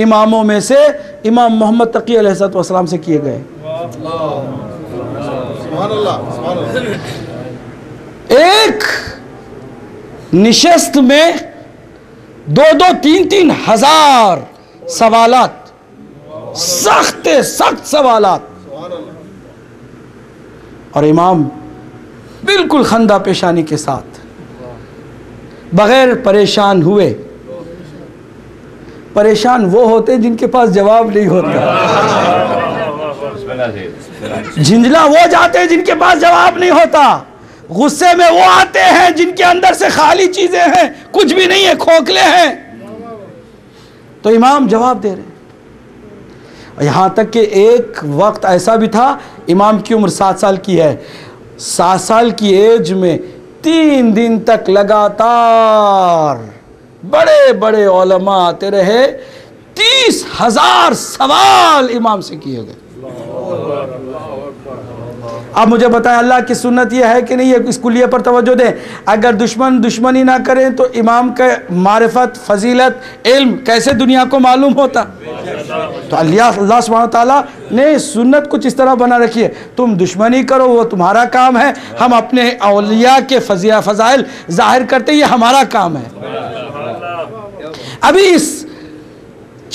اماموں میں سے امام محمد تقی علیہ السلام سے کیے گئے۔ ایک نشست میں 2-3 ہزار سوالات، سخت سوالات، اور امام بالکل خندہ پیشانی کے ساتھ بغیر پریشان ہوئے۔ پریشان وہ ہوتے ہیں جن کے پاس جواب نہیں ہوتا، جھنجلا وہ جاتے ہیں جن کے پاس جواب نہیں ہوتا، غصے میں وہ آتے ہیں جن کے اندر سے خالی چیزیں ہیں، کچھ بھی نہیں ہے، کھوکھلے ہیں۔ تو امام جواب دے رہے ہیں، یہاں تک کہ ایک وقت ایسا بھی تھا، امام کی عمر 7 سال کی ہے، 7 سال کی ایج میں 3 دن تک لگاتار بڑے بڑے علماء آتے رہے، 30,000 سوال امام سے کیے گئے۔ اب مجھے بتائیں اللہ کی سنت یہ ہے کہ نہیں، اس کلیے پر توجہ دیں، اگر دشمنی نہ کریں تو امام کا معرفت، فضیلت، علم کیسے دنیا کو معلوم ہوتا؟ تو اللہ سبحانہ وتعالیٰ نے سنت کچھ اس طرح بنا رکھی ہے، تم دشمنی کرو وہ تمہارا کام ہے، ہم اپنے اولیاء کے فضائل ظاہر کرتے یہ ہمارا کام ہے۔ ابھی اس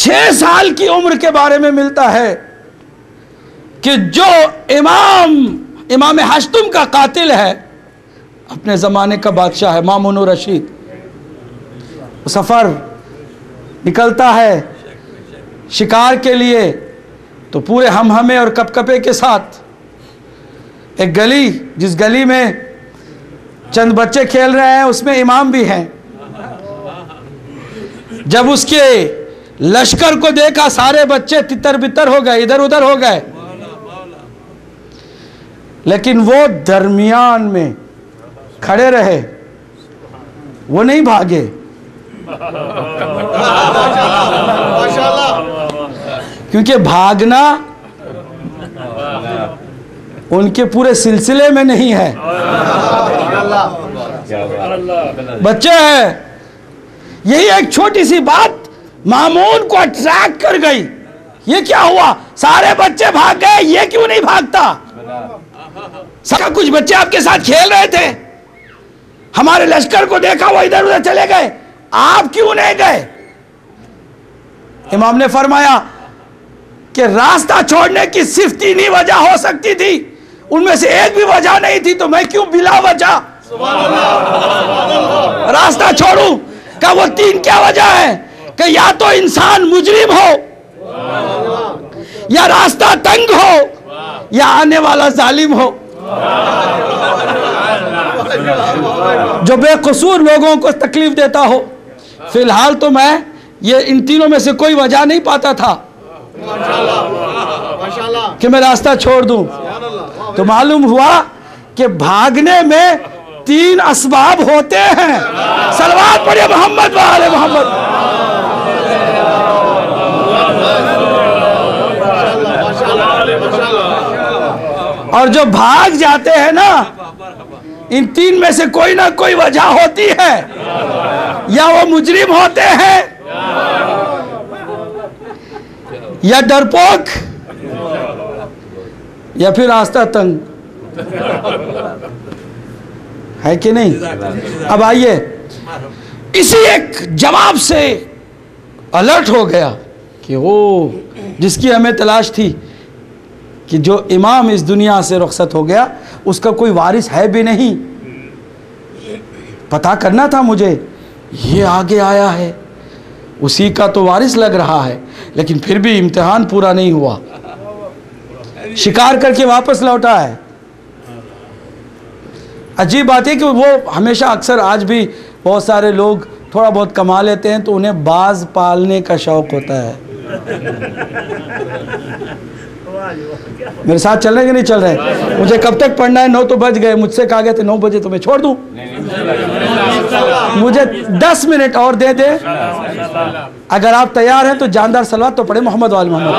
6 سال کی عمر کے بارے میں ملتا ہے کہ جو امام ہاشتم کا قاتل ہے، اپنے زمانے کا بادشاہ ہے مامون الرشید، سفر نکلتا ہے شکار کے لیے، تو پورے ہمہمے اور کپکپے کے ساتھ ایک گلی، جس گلی میں چند بچے کھیل رہے ہیں اس میں امام بھی ہیں، جب اس کے لشکر کو دیکھا سارے بچے تتر بتر ہو گئے، ادھر ادھر ہو گئے، لیکن وہ درمیان میں کھڑے رہے، وہ نہیں بھاگے، کیونکہ بھاگنا ان کے پورے سلسلے میں نہیں ہے، بچے ہیں۔ یہی ایک چھوٹی سی بات مامون کو اٹریکٹ کر گئی، یہ کیا ہوا، سارے بچے بھاگ گئے، یہ کیوں نہیں بھاگتا؟ کچھ بچے آپ کے ساتھ کھیل رہے تھے، ہمارے لشکر کو دیکھا وہ ادھر ادھر چلے گئے، آپ کیوں نہیں گئے؟ امام نے فرمایا کہ راستہ چھوڑنے کی صرف 3 ہی وجہ ہو سکتی تھی، ان میں سے ایک بھی وجہ نہیں تھی، تو میں کیوں بلا وجہ راستہ چھوڑوں؟ کہ وہ 3 کیا وجہ ہے کہ یا تو انسان مجرم ہو، یا راستہ تنگ ہو، یا آنے والا ظالم ہو، جو بے قصور لوگوں کو تکلیف دیتا ہو۔ فی الحال تو میں یہ ان تینوں میں سے کوئی وجہ نہیں پاتا تھا کہ میں راستہ چھوڑ دوں، تو معلوم ہوا کہ بھاگنے میں 3 اسباب ہوتے ہیں۔ صلوات پڑھیے محمد و آل محمد۔ اور جو بھاگ جاتے ہیں نا، ان 3 میں سے کوئی نہ کوئی وجہ ہوتی ہے، یا وہ مجرم ہوتے ہیں، یا ڈرپوک، یا پھر راستہ تنگ، ہے کہ نہیں؟ اب آئیے، اسی ایک جواب سے الرٹ ہو گیا کہ وہ جس کی ہمیں تلاش تھی، کہ جو امام اس دنیا سے رخصت ہو گیا اس کا کوئی وارث ہے بھی نہیں، پتہ کرنا تھا مجھے، یہ آگے آیا ہے، اسی کا تو وارث لگ رہا ہے، لیکن پھر بھی امتحان پورا نہیں ہوا، شکار کر کے واپس لوٹا ہے، عجیب بات ہے کہ وہ ہمیشہ اکثر آج بھی بہت سارے لوگ تھوڑا بہت کما لیتے ہیں تو انہیں باز پالنے کا شوق ہوتا ہے. میرے ساتھ چل رہے کہ نہیں چل رہے؟ مجھے کب تک پڑھنا ہے؟ 9 تو بج گئے. مجھ سے کہا گیا تھے 9 بجے تو میں چھوڑ دوں؟ مجھے 10 منٹ اور دے دے. اگر آپ تیار ہیں تو جاندار صلوات تو پڑھیں محمد وآل محمد.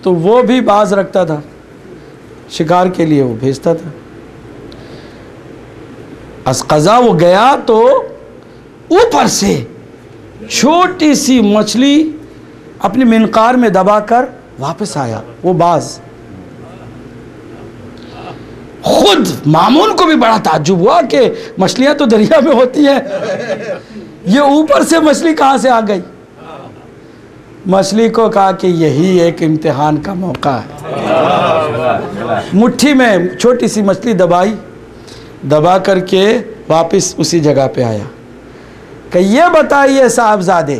تو وہ بھی باز رکھتا تھا, شکار کے لیے وہ بھیجتا تھا. از قضا وہ گیا تو اوپر سے چھوٹی سی مچھلی اپنی منقار میں دبا کر واپس آیا. وہ باز خود مامون کو بھی بڑا تعجب ہوا کہ مچھلیاں تو دریا میں ہوتی ہیں, یہ اوپر سے مچھلی کہاں سے آ گئی. مچھلی کو کہا کہ یہی ایک امتحان کا موقع ہے. مٹھی میں چھوٹی سی مچھلی دبائی, دبا کر کے واپس اسی جگہ پہ آیا کہ یہ بتائیے صاحبزادے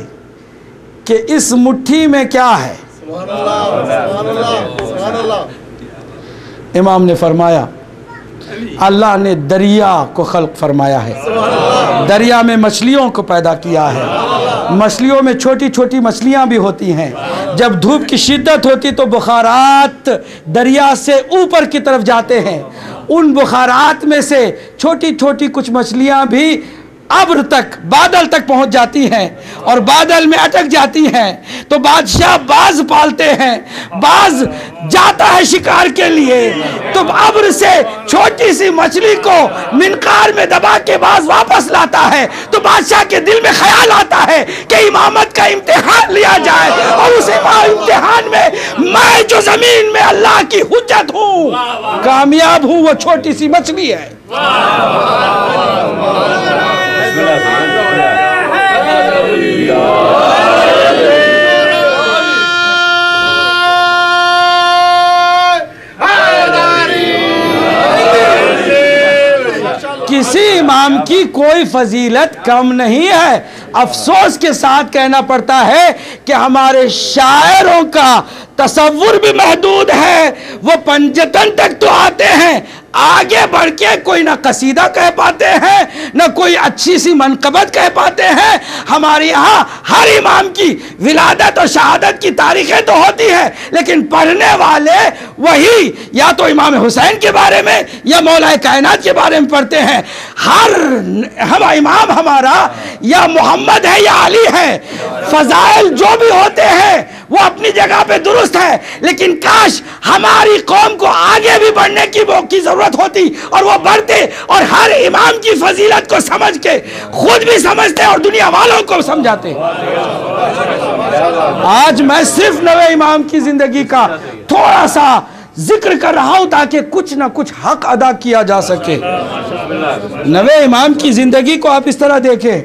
کہ اس مٹھی میں کیا ہے. امام نے فرمایا اللہ نے دریا کو خلق فرمایا ہے, دریا میں مچھلیوں کو پیدا کیا ہے. مچھلیوں میں چھوٹی چھوٹی مچھلیاں بھی ہوتی ہیں. جب دھوپ کی شدت ہوتی تو بخارات دریا سے اوپر کی طرف جاتے ہیں. ان بخارات میں سے چھوٹی چھوٹی کچھ مچھلیاں بھی ابر تک, بادل تک پہنچ جاتی ہیں اور بادل میں اٹک جاتی ہیں. تو بادشاہ باز پالتے ہیں, باز جاتا ہے شکار کے لیے تو ابر سے چھوٹی سی مچھلی کو منقار میں دبا کے باز واپس لاتا ہے. تو بادشاہ کے دل میں خیال آتا ہے کہ امامت کا امتحان لیا جائے اور اس امتحان میں جو زمین میں اللہ کی حجت ہوں, کامیاب ہوں, وہ چھوٹی سی مچھلی ہے. کسی امام کی کوئی فضیلت کم نہیں ہے. افسوس کے ساتھ کہنا پڑتا ہے کہ ہمارے شاعروں کا تصور بھی محدود ہے. وہ پنجتن تک تو آتے ہیں, آگے بڑھ کے کوئی نہ قصیدہ کہہ پاتے ہیں نہ کوئی اچھی سی منقبت کہہ پاتے ہیں. ہمارے یہاں ہر امام کی ولادت اور شہادت کی تاریخیں تو ہوتی ہیں, لیکن پڑھنے والے وہی یا تو امام حسین کے بارے میں یا مولا کائنات کے بارے میں پڑھتے ہیں. ہم امام ہمارا یا محمد ہے یا علی ہے. فضائل جو بھی ہوتے ہیں وہ اپنی جگہ پہ درست ہے, لیکن کاش ہماری قوم کو آگے بھی بڑھنے کی ضرورت ہوتی اور وہ بڑھتے اور ہر امام کی فضیلت کو سمجھ کے خود بھی سمجھتے اور دنیا والوں کو سمجھاتے. آج میں صرف نوے امام کی زندگی کا تھوڑا سا ذکر کر رہا ہوں تاکہ کچھ نہ کچھ حق ادا کیا جا سکے. نوے امام کی زندگی کو آپ اس طرح دیکھیں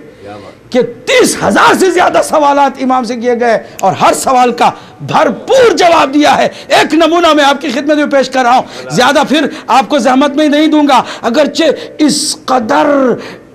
کہ 30,000 سے زیادہ سوالات امام سے کیے گئے اور ہر سوال کا بھرپور جواب دیا ہے. ایک نمونہ میں آپ کی خدمت میں پیش کر رہا ہوں, زیادہ پھر آپ کو زحمت میں نہیں دوں گا. اگرچہ اس قدر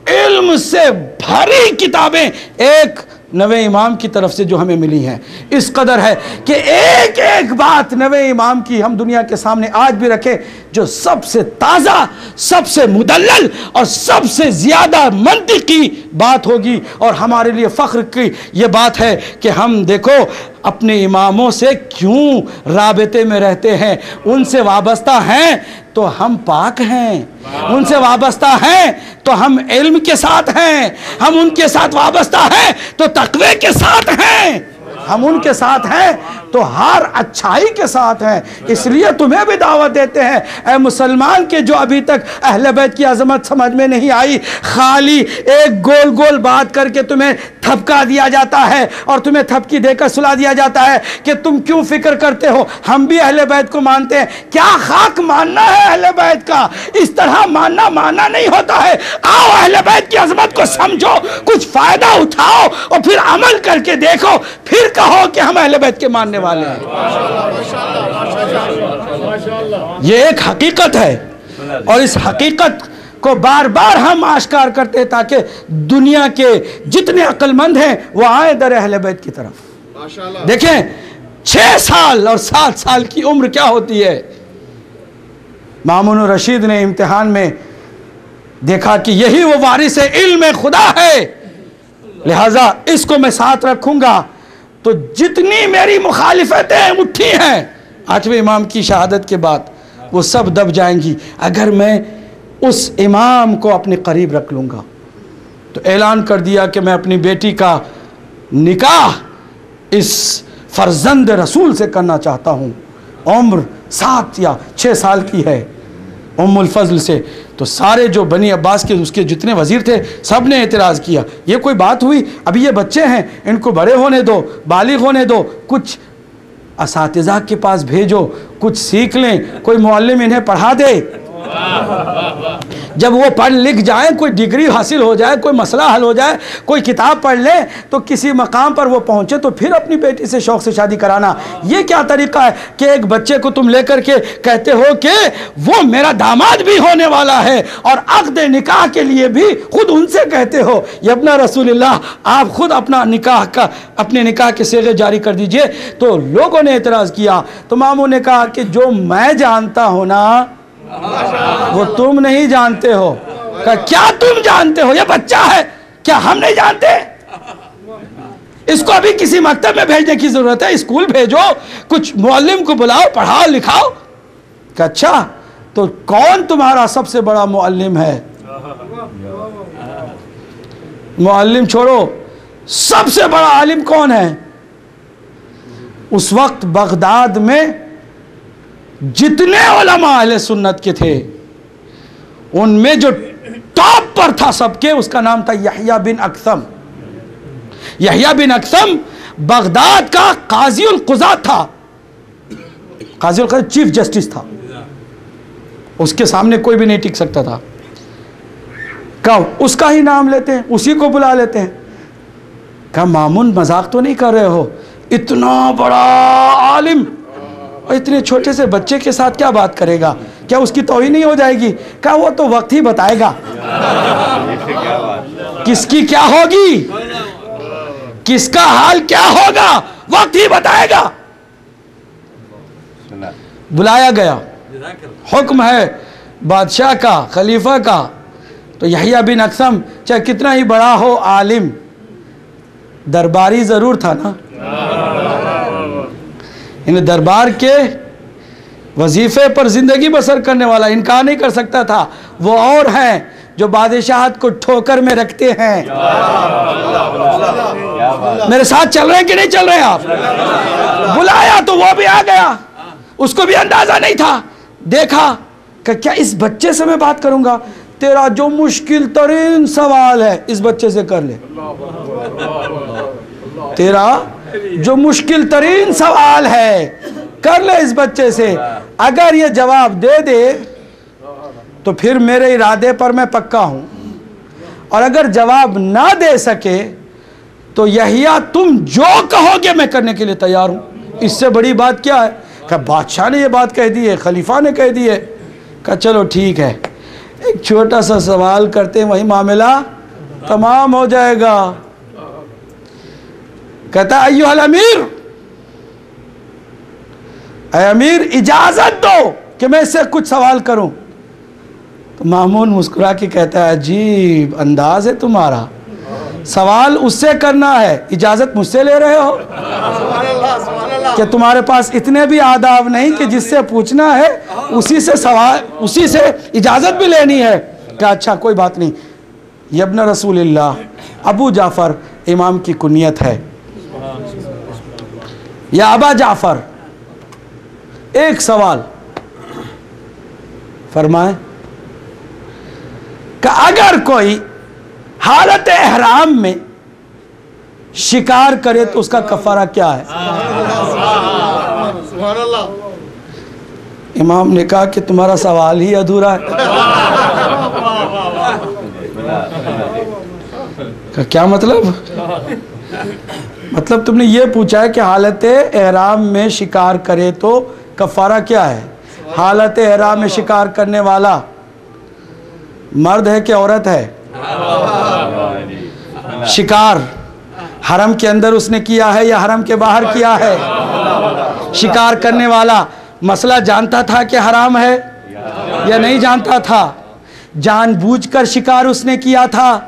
علم سے بھری کتابیں ایک نوے امام کی طرف سے جو ہمیں ملی ہیں اس قدر ہے کہ ایک ایک بات نوے امام کی ہم دنیا کے سامنے آج بھی رکھیں جو سب سے تازہ, سب سے مدلل اور سب سے زیادہ منطقی بات ہوگی. اور ہمارے لیے فخر کی یہ بات ہے کہ ہم دیکھو اپنے اماموں سے کیوں رابطے میں رہتے ہیں. ان سے وابستہ ہیں تو ہم پاک ہیں, ان سے وابستہ ہیں تو ہم علم کے ساتھ ہیں, ہم ان کے ساتھ وابستہ ہیں تو تقوی کے ساتھ ہیں, ہم ان کے ساتھ ہیں تو ہر اچھائی کے ساتھ ہیں. اس لیے تمہیں بھی دعوت دیتے ہیں اے مسلمان کہ جو ابھی تک اہل بیت کی عظمت سمجھ میں نہیں آئی, خالی ایک گول گول بات کر کے تمہیں تھپکا دیا جاتا ہے اور تمہیں تھپکی دے کر سلا دیا جاتا ہے کہ تم کیوں فکر کرتے ہو, ہم بھی اہل بیت کو مانتے ہیں. کیا خاک ماننا ہے اہل بیت کا, اس طرح ماننا نہیں ہوتا ہے. آؤ اہل بیت کی عظمت کو سمجھو, کچھ فائدہ اٹھاؤ اور پھر عمل کر کے دیکھو, پھر کہو کہ ہم اہل بیت کے ماننے والے ہیں. یہ ایک حقیقت ہے اور اس حقیقت کو بار بار ہم آشکار کرتے ہیں تاکہ دنیا کے جتنے عقل مند ہیں وہ آئیں در اہل بیت کی طرف۔ دیکھیں 6 سال اور 7 سال کی عمر کیا ہوتی ہے۔ مامون الرشید نے امتحان میں دیکھا کہ یہی وہ وارث علم خدا ہے، لہٰذا اس کو میں ساتھ رکھوں گا تو جتنی میری مخالفتیں اٹھی ہیں 8ویں امام کی شہادت کے بعد وہ سب دب جائیں گی اگر میں اس امام کو اپنے قریب رکھ لوں گا۔ تو اعلان کر دیا کہ میں اپنی بیٹی کا نکاح اس فرزند رسول سے کرنا چاہتا ہوں، عمر 7 یا 6 سال کی ہے، ام الفضل سے۔ تو سارے جو بنی عباس کے اس کے جتنے وزیر تھے سب نے اعتراض کیا، یہ کوئی بات ہوئی؟ ابھی یہ بچے ہیں، ان کو بڑے ہونے دو، بالغ ہونے دو، کچھ اساتذہ کے پاس بھیجو، کچھ سیکھ لیں، کوئی معلم انہیں پڑھا دے، جب وہ پڑھ لکھ جائیں، کوئی ڈگری حاصل ہو جائے، کوئی مسئلہ حل ہو جائے، کوئی کتاب پڑھ لیں تو کسی مقام پر وہ پہنچے تو پھر اپنی بیٹی سے شوق سے شادی کرانا۔ یہ کیا طریقہ ہے کہ ایک بچے کو تم لے کر کے کہتے ہو کہ وہ میرا داماد بھی ہونے والا ہے اور عقد نکاح کے لیے بھی خود ان سے کہتے ہو یبنا رسول اللہ آپ خود اپنے نکاح کے صیغے جاری کر دیجئے۔ تو لوگوں نے اعتراض کیا تو ماموں نے کہا کہ جو میں جانتا ہوں نا وہ تم نہیں جانتے ہو۔ کہا کیا تم جانتے ہو؟ یہ بچہ ہے، کیا ہم نہیں جانتے؟ اس کو ابھی کسی مکتب میں بھیجنے کی ضرورت ہے، اسکول بھیجو، کچھ معلم کو بلاؤ، پڑھاؤ لکھاؤ۔ کہا اچھا تو کون تمہارا سب سے بڑا معلم ہے؟ معلم چھوڑو، سب سے بڑا عالم کون ہے؟ اس وقت بغداد میں جتنے علماء اہل سنت کے تھے ان میں جو ٹاپ پر تھا سب کے، اس کا نام تھا یحییٰ بن اکثم۔ یحییٰ بن اکثم بغداد کا قاضی القضات تھا، قاضی القضات چیف جسٹس تھا، اس کے سامنے کوئی بھی نہیں ٹک سکتا تھا۔ کہا اس کا ہی نام لیتے ہیں، اسی کو بلا لیتے ہیں۔ کہا مامون مذاق تو نہیں کر رہے ہو؟ اتنا بڑا عالم اور اتنے چھوٹے سے بچے کے ساتھ کیا بات کرے گا؟ کیا اس کی توہین نہیں ہو جائے گی؟ کہا وہ تو وقت ہی بتائے گا کس کی کیا ہوگی، کس کا حال کیا ہوگا، وقت ہی بتائے گا۔ بلایا گیا، حکم ہے بادشاہ کا، خلیفہ کا۔ تو یحییٰ بن اکثم چاہے کتنا ہی بڑا ہو عالم، درباری ضرور تھا نا، انہیں دربار کے وظیفے پر زندگی بسر کرنے والا انکار نہیں کر سکتا تھا۔ وہ اور ہیں جو بادشاہت کو ٹھوکر میں رکھتے ہیں۔ میرے ساتھ چل رہے ہیں کہ نہیں چل رہے آپ؟ بلایا تو وہ بھی آ گیا، اس کو بھی اندازہ نہیں تھا۔ دیکھا کہ کیا اس بچے سے میں بات کروں گا؟ تیرا جو مشکل ترین سوال ہے اس بچے سے کر لے، تیرا جو مشکل ترین سوال ہے کر لے اس بچے سے۔ اگر یہ جواب دے دے تو پھر میرے ارادے پر میں پکا ہوں، اور اگر جواب نہ دے سکے تو یحییٰ تم جو کہو گے میں کرنے کے لیے تیار ہوں۔ اس سے بڑی بات کیا ہے؟ کہ بادشاہ نے یہ بات کہہ دی ہے، خلیفہ نے کہہ دی ہے۔ کہا چلو ٹھیک ہے، ایک چھوٹا سا سوال کرتے ہیں، وہی معاملہ تمام ہو جائے گا۔ کہتا ہے ایوہ الامیر، اے امیر اجازت دو کہ میں اس سے کچھ سوال کروں۔ تو مامون مسکرا کے کہتا ہے عجیب انداز ہے تمہارا، سوال اس سے کرنا ہے، اجازت مجھ سے لے رہے ہو؟ کہ تمہارے پاس اتنے بھی آداب نہیں کہ جس سے پوچھنا ہے اسی سے سوال، اسی سے اجازت بھی لینی ہے؟ کہ اچھا کوئی بات نہیں۔ ابن رسول اللہ، ابو جعفر امام کی کنیت ہے، یا ابا جعفر، ایک سوال فرمائیں کہ اگر کوئی حالت احرام میں شکار کرے تو اس کا کفارہ کیا ہے؟ امام نے کہا کہ تمہارا سوال ہی ادھورا ہے۔ کیا مطلب؟ مطلب تم نے یہ پوچھا ہے کہ حالت احرام میں شکار کرے تو کفارہ کیا ہے؟ حالت احرام میں شکار کرنے والا مرد ہے کہ عورت ہے؟ شکار حرم کے اندر اس نے کیا ہے یا حرم کے باہر کیا ہے؟ شکار کرنے والا مسئلہ جانتا تھا کہ حرام ہے یا نہیں جانتا تھا؟ جان بوجھ کر شکار اس نے کیا تھا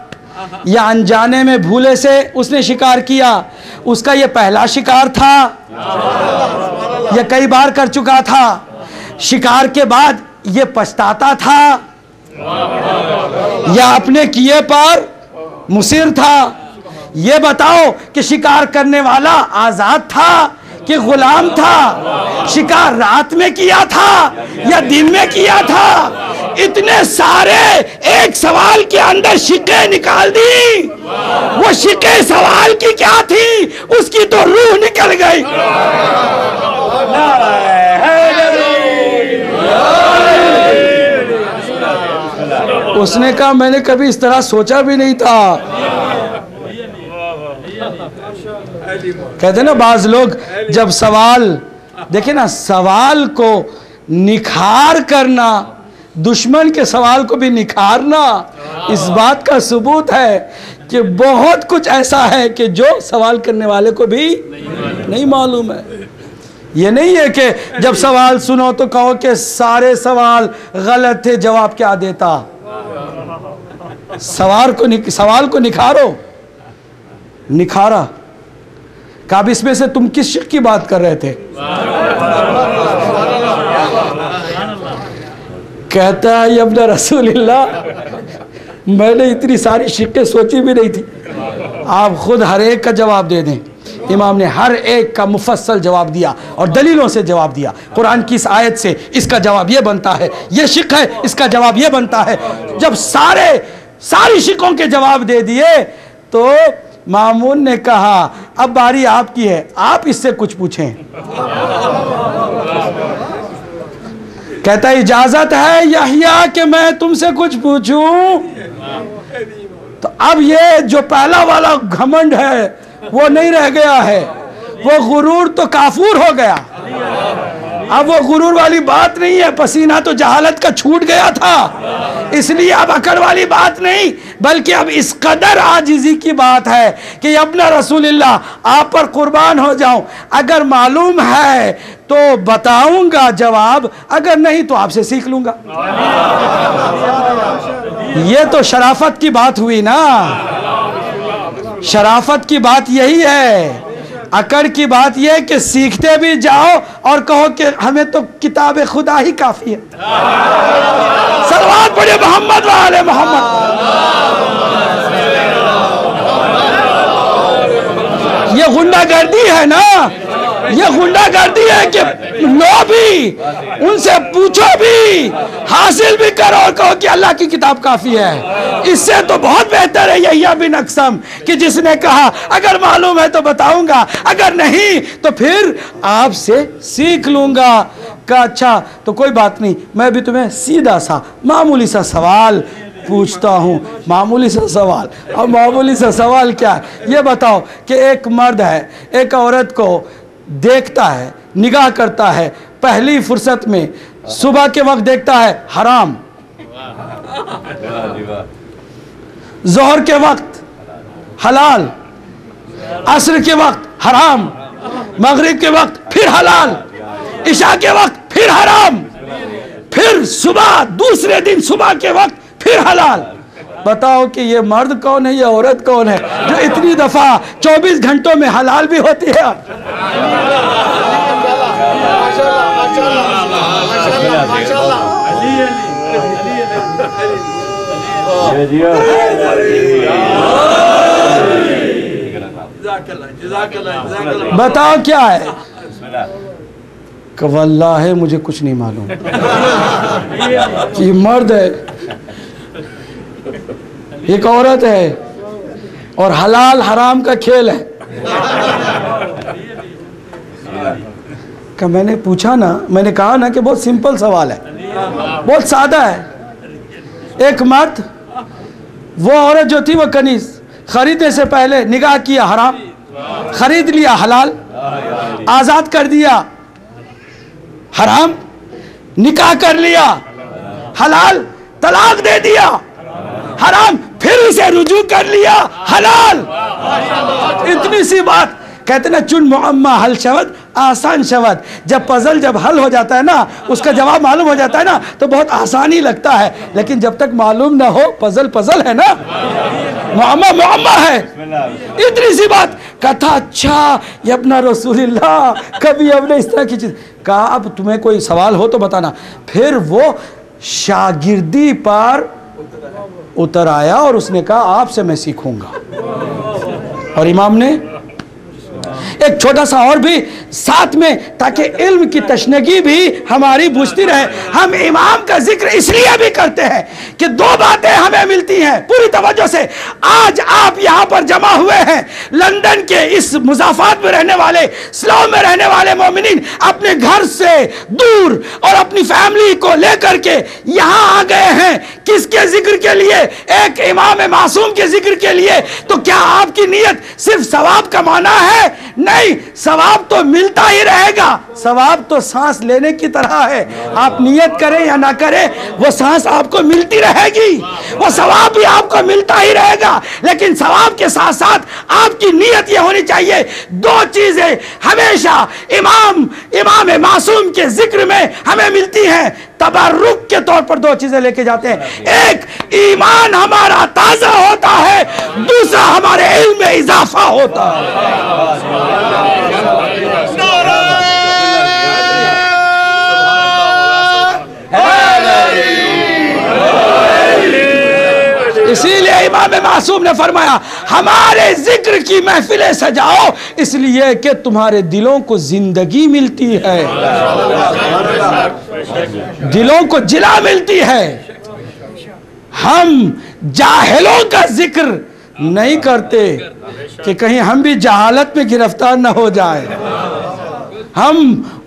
یا انجانے میں بھولے سے اس نے شکار کیا؟ اس کا یہ پہلا شکار تھا یا کئی بار کر چکا تھا؟ شکار کے بعد یہ پچھتاتا تھا یا اپنے کیے پر مصر تھا؟ یہ بتاؤ کہ شکار کرنے والا آزاد تھا کہ غلام تھا؟ شکار رات میں کیا تھا یا دن میں کیا تھا؟ اتنے سارے ایک سوال کے اندر شکیں نکال دی. وہ شکیں سوال کی کیا تھی؟ اس کی تو روح نکل گئی. اس نے کہا میں نے کبھی اس طرح سوچا بھی نہیں تھا. کہتے ہیں نا بعض لوگ جب سوال دیکھیں نا، سوال کو نکھار کرنا، دشمن کے سوال کو بھی نکھارنا، اس بات کا ثبوت ہے کہ بہت کچھ ایسا ہے کہ جو سوال کرنے والے کو بھی نہیں معلوم ہے. یہ نہیں ہے کہ جب سوال سنو تو کہو کہ سارے سوال غلط تھے، جواب کیا دیتا. سوال کو نکھارو. نکھارا. کہا اب اس میں سے تم کس شق کی بات کر رہے تھے؟ کہتا ہے ابن رسول اللہ میں نے اتنی ساری شقیں سوچی بھی نہیں تھی. آپ خود ہر ایک کا جواب دے دیں. امام نے ہر ایک کا مفصل جواب دیا اور دلیلوں سے جواب دیا. قرآن کی اس آیت سے اس کا جواب یہ بنتا ہے، یہ شق ہے، اس کا جواب یہ بنتا ہے. جب ساری شقوں کے جواب دے دیے تو مامون نے کہا اب باری آپ کی ہے، آپ اس سے کچھ پوچھیں. کہتا ہے اجازت ہے یحییٰ کہ میں تم سے کچھ پوچھوں؟ تو اب یہ جو پہلا والا گھمنڈ ہے وہ نہیں رہ گیا ہے، وہ غرور تو کافور ہو گیا. اب وہ غرور والی بات نہیں ہے، پسینہ تو جہالت کا چھوٹ گیا تھا، اس لیے اب اکڑ والی بات نہیں، بلکہ اب اس قدر عاجزی کی بات ہے کہ ابن رسول اللہ آپ پر قربان ہو جاؤں، اگر معلوم ہے تو بتاؤں گا جواب، اگر نہیں تو آپ سے سیکھ لوں گا. یہ تو شرافت کی بات ہوئی نا. شرافت کی بات یہی ہے. اکڑ کی بات یہ کہ سیکھتے بھی جاؤ اور کہو کہ ہمیں تو کتاب خدا ہی کافی ہے. صلوات پڑھے محمد و آل محمد. یہ غنڈہ گردی ہے نا، یہ غنڈہ گردی ہے کہ لو بھی، ان سے پوچھو بھی، حاصل بھی کرو اور کہو کہ اللہ کی کتاب کافی ہے. اس سے تو بہت بہتر ہے یحییٰ بن اقسم کہ جس نے کہا اگر معلوم ہے تو بتاؤں گا، اگر نہیں تو پھر آپ سے سیکھ لوں گا. کہا اچھا تو کوئی بات نہیں، میں بھی تمہیں سیدھا سا معمولی سا سوال پوچھتا ہوں. معمولی سا سوال. اب معمولی سا سوال کیا ہے؟ یہ بتاؤ کہ ایک مرد ہے ایک عورت کو دیکھتا ہے، نگاہ کرتا ہے، پہلی فرصت میں صبح کے وقت دیکھتا ہے حرام، ظہر کے وقت حلال، عصر کے وقت حرام، مغرب کے وقت پھر حلال، عشاء کے وقت پھر حرام، پھر صبح دوسرے دن صبح کے وقت پھر حلال. بتاؤ کہ یہ مرد کون ہے، یہ عورت کون ہے جو اتنی دفعہ 24 گھنٹوں میں حلال بھی ہوتی ہے؟ بتاؤ کیا ہے؟ کہ واللہ مجھے کچھ نہیں معلوم. یہ مرد ہے، ایک عورت ہے، اور حلال حرام کا کھیل ہے. کہ میں نے پوچھا نا، میں نے کہا نا کہ بہت سمپل سوال ہے، بہت سادہ ہے. ایک مرد، وہ عورت جو تھی وہ کنیز، خریدنے سے پہلے نگاہ کیا حرام، خرید لیا حلال، آزاد کر دیا حرام، نکاح کر لیا حلال، طلاق دے دیا حرام، پھر اسے رجوع کر لیا حلال. اتنی سی بات. کہتے نا چن معمہ حل شود آسان شود. جب پزل جب حل ہو جاتا ہے نا، اس کا جواب معلوم ہو جاتا ہے نا، تو بہت آسانی لگتا ہے. لیکن جب تک معلوم نہ ہو، پزل پزل ہے نا، معمہ معمہ ہے. اتنی سی بات. کہتا اچھا یہ اپنا رسول اللہ کبھی ہم نے اس طرح کی چیز. کہا اب تمہیں کوئی سوال ہو تو بتانا. پھر وہ شاگردی پر اتر آیا اور اس نے کہا آپ سے میں سیکھوں گا. اور امام نے ایک چھوٹا سا اور بھی ساتھ میں، تاکہ علم کی تشنگی بھی ہماری بجھتی رہے. ہم امام کا ذکر اس لیے بھی کرتے ہیں کہ دو باتیں ہمیں ملتی ہیں پوری توجہ سے. آج آپ یہاں پر جمع ہوئے ہیں، لندن کے اس مضافات میں رہنے والے، سلو میں رہنے والے مومنین اپنے گھر سے دور اور اپنی فیملی کو لے کر کے یہاں آ گئے ہیں. کس کے ذکر کے لیے؟ ایک امام معصوم کے ذکر کے لیے. تو کیا آپ کی نیت صرف ثواب کمانا ہے؟ نہیں، ثواب تو ملتا ہی رہے گا. ثواب تو سانس لینے کی طرح ہے. آپ نیت کریں یا نہ کریں، وہ سانس آپ کو ملتی رہے گی، وہ ثواب بھی آپ کو ملتا ہی رہے گا. لیکن ثواب کے ساتھ ساتھ آپ کی نیت یہ ہونی چاہیے. دو چیزیں ہمیشہ امام معصوم کے ذکر میں ہمیں ملتی ہیں. تبرک کے طور پر دو چیزیں لے کے جاتے ہیں. ایک، ایمان ہمارا تازہ ہوتا ہے. دوسرا، ہمارے علم میں اضافہ ہوتا ہے. اسی لیے امام معصوم نے فرمایا ہمارے ذکر کی محفلیں سجاؤ، اس لیے کہ تمہارے دلوں کو زندگی ملتی ہے، دلوں کو جلا ملتی ہے. ہم جاہلوں کا ذکر نہیں کرتے کہ کہیں ہم بھی جہالت میں گرفتار نہ ہو جائیں. ہم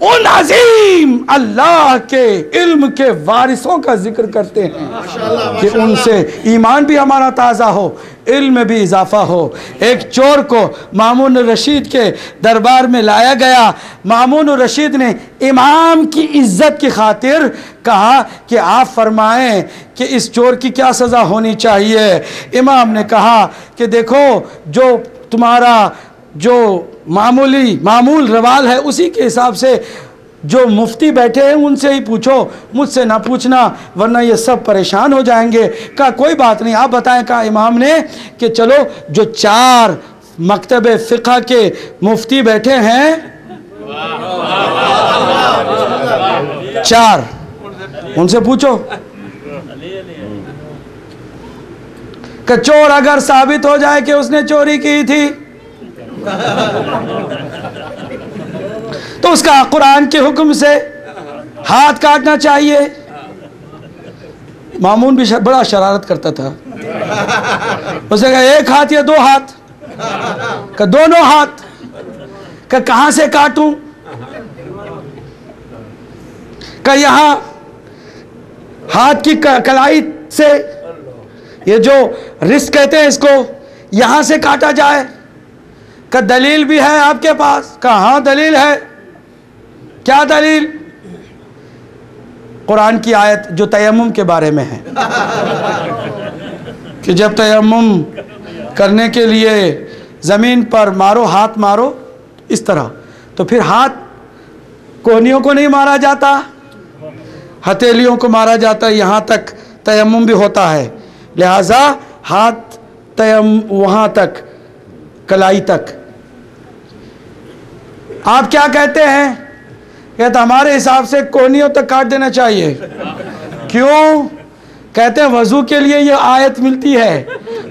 ان عظیم اللہ کے علم کے وارثوں کا ذکر کرتے ہیں کہ ان سے ایمان بھی ہمارا تازہ ہو، علم میں بھی اضافہ ہو. ایک چور کو مامون الرشید کے دربار میں لایا گیا. مامون الرشید نے امام کی عزت کی خاطر کہا کہ آپ فرمائیں کہ اس چور کی کیا سزا ہونی چاہیے. امام نے کہا کہ دیکھو، جو تمہارا جو معمول روال ہے اسی کے حساب سے جو مفتی بیٹھے ہیں ان سے ہی پوچھو، مجھ سے نہ پوچھنا ورنہ یہ سب پریشان ہو جائیں گے. کہا کوئی بات نہیں، آپ بتائیں. کہا امام نے کہ چلو جو 4 مکتب فقہ کے مفتی بیٹھے ہیں، 4 ان سے پوچھو کہ چور اگر ثابت ہو جائے کہ اس نے چوری کی تھی تو اس کا قرآن کے حکم سے ہاتھ کاٹنا چاہیے. مامون بھی بڑا شرارت کرتا تھا. اس نے کہا 1 ہاتھ یا 2 ہاتھ؟ کہ 2 ہاتھ. کہ کہاں سے کاٹوں؟ کہ یہاں ہاتھ کی کلائی سے، یہ جو رسک کہتے ہیں اس کو، یہاں سے کاٹا جائے. کہ دلیل بھی ہے آپ کے پاس؟ کہ ہاں دلیل ہے. کیا دلیل؟ قرآن کی آیت جو تیمم کے بارے میں ہے کہ جب تیمم کرنے کے لیے زمین پر مارو، ہاتھ مارو اس طرح، تو پھر ہاتھ کوہنیوں کو نہیں مارا جاتا، ہتھیلیوں کو مارا جاتا، یہاں تک تیمم بھی ہوتا ہے. لہذا ہاتھ وہاں تک، کلائی تک. آپ کیا کہتے ہیں؟ کہتے ہمارے حساب سے کوہنیوں تک کاٹ دینا چاہیے. کیوں؟ کہتے ہیں وضو کے لیے یہ آیت ملتی ہے،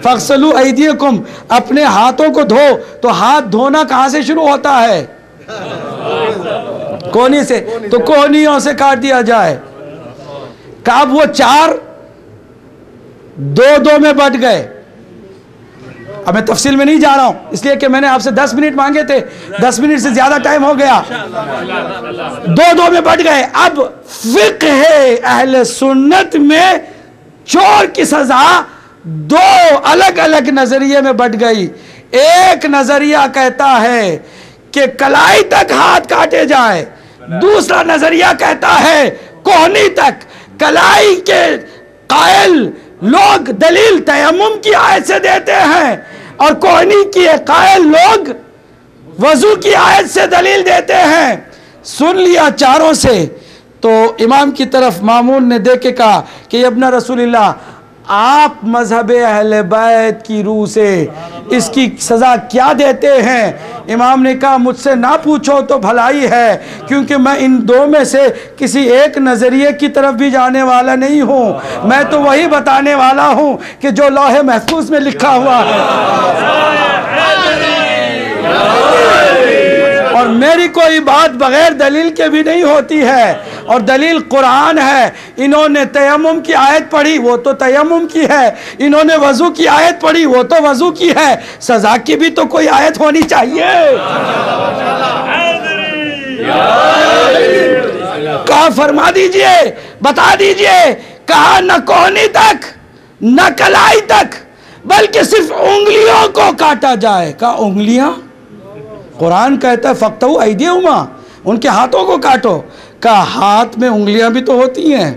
فَاغْسِلُوا أَيْدِيَكُمْ، اپنے ہاتھوں کو دھو. تو ہاتھ دھونا کہاں سے شروع ہوتا ہے؟ کوہنی سے. تو کوہنیوں سے کاٹ دیا جائے. کہ اب وہ 4 2 میں بٹ گئے. اب میں تفصیل میں نہیں جا رہا ہوں، اس لیے کہ میں نے آپ سے 10 منٹ مانگے تھے، 10 منٹ سے زیادہ ٹائم ہو گیا. 2 میں بٹ گئے. اب فقہ اہل سنت میں چور کی سزا 2 الگ الگ نظریے میں بٹ گئی. ایک نظریہ کہتا ہے کہ کلائی تک ہاتھ کاٹے جائے، دوسرا نظریہ کہتا ہے کوہنی تک. کلائی کے قائل لوگ دلیل تیمم کی آیت سے دیتے ہیں اور کوہنی کی قائل لوگ وضو کی آیت سے دلیل دیتے ہیں. سن لیا چاروں سے. تو امام کی طرف مامون نے دیکھ کے کہا کہ ابن رسول اللہ آپ مذہب اہل بیت کی روح سے اس کی سزا کیا دیتے ہیں؟ امام نے کہا مجھ سے نہ پوچھو تو بھلائی ہے، کیونکہ میں ان دو میں سے کسی ایک نظریے کی طرف بھی جانے والا نہیں ہوں. میں تو وہی بتانے والا ہوں کہ جو لوح محفوظ میں لکھا ہوا ہے، اور میری کوئی بات بغیر دلیل کے بھی نہیں ہوتی ہے، اور دلیل قرآن ہے. انہوں نے تیمم کی آیت پڑھی، وہ تو تیمم کی ہے. انہوں نے وضو کی آیت پڑھی، وہ تو وضو کی ہے. سزا کی بھی تو کوئی آیت ہونی چاہیے. کہا فرما دیجئے، بتا دیجئے. کہا نہ کوہنی تک نہ کلائی تک، بلکہ صرف انگلیوں کو کاٹا جائے. کہا انگلیاں؟ قرآن کہتا ہے فَقْتَوْا أَيْدِيَهُمَا، ان کے ہاتھوں کو کاٹو. کہا ہاتھ میں انگلیاں بھی تو ہوتی ہیں،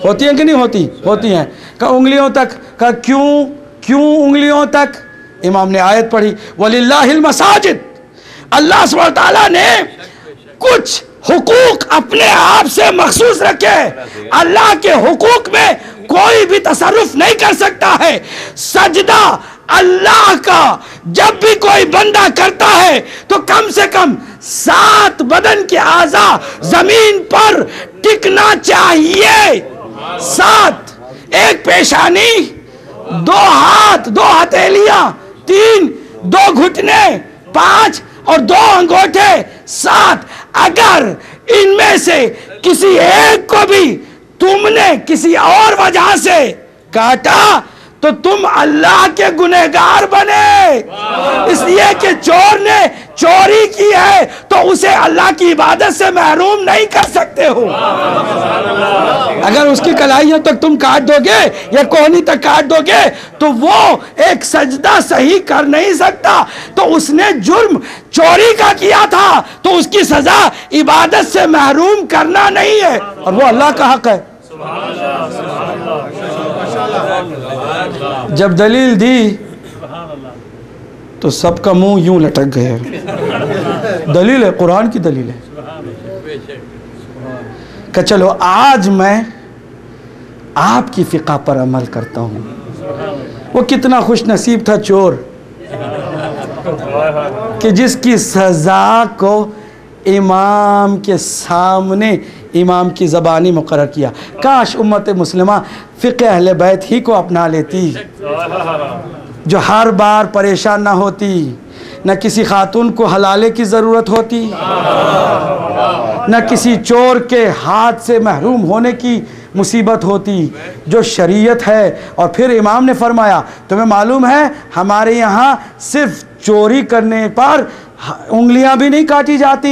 ہوتی ہیں کہ نہیں ہوتی؟ ہوتی ہیں. کہا انگلیوں تک. کہا کیوں انگلیوں تک؟ امام نے آیت پڑھی وَلِلَّهِ الْمَسَاجِدِ. اللہ سبحانہ وتعالیٰ نے کچھ حقوق اپنے آپ سے مخصوص رکھے. اللہ کے حقوق میں کوئی بھی تصرف نہیں کر سکتا ہے. سجدہ اللہ کا جب بھی کوئی بندہ کرتا ہے تو کم سے کم 7 بدن کے اعضاء زمین پر ٹکنا چاہیے. 7. 1 پیشانی، 2 ہاتھ، 2 ہتھیلیاں، 3 2 گھٹنے، 5 اور 2 انگوٹھے، 7. اگر ان میں سے کسی ایک کو بھی تم نے کسی اور وجہ سے کاٹا تو تم اللہ کے گنہگار بنے. اس لیے کہ چور نے چوری کی ہے تو اسے اللہ کی عبادت سے محروم نہیں کر سکتے ہو. اگر اس کی کلائیوں تک تم کاٹ دو گے یا کوہنی تک کاٹ دو گے تو وہ ایک سجدہ صحیح کر نہیں سکتا. تو اس نے جرم چوری کا کیا تھا تو اس کی سزا عبادت سے محروم کرنا نہیں ہے، اور وہ اللہ کا حق ہے. جب دلیل دی تو سب کا منہ یوں لٹک گئے. دلیل ہے، قرآن کی دلیل ہے. کہ چلو آج میں آپ کی فقہ پر عمل کرتا ہوں. وہ کتنا خوش نصیب تھا چور کہ جس کی سزا کو امام کے سامنے امام کی زبانی مقرر کیا. کاش امت مسلمہ فقہ اہل بیت ہی کو اپنا لیتی، جو ہر بار پریشان نہ ہوتی، نہ کسی خاتون کو حلالے کی ضرورت ہوتی، نہ کسی چور کے ہاتھ سے محروم ہونے کی مصیبت ہوتی. جو شریعت ہے. اور پھر امام نے فرمایا تمہیں معلوم ہے ہمارے یہاں صرف چوری کرنے پر انگلیاں بھی نہیں کاٹی جاتی،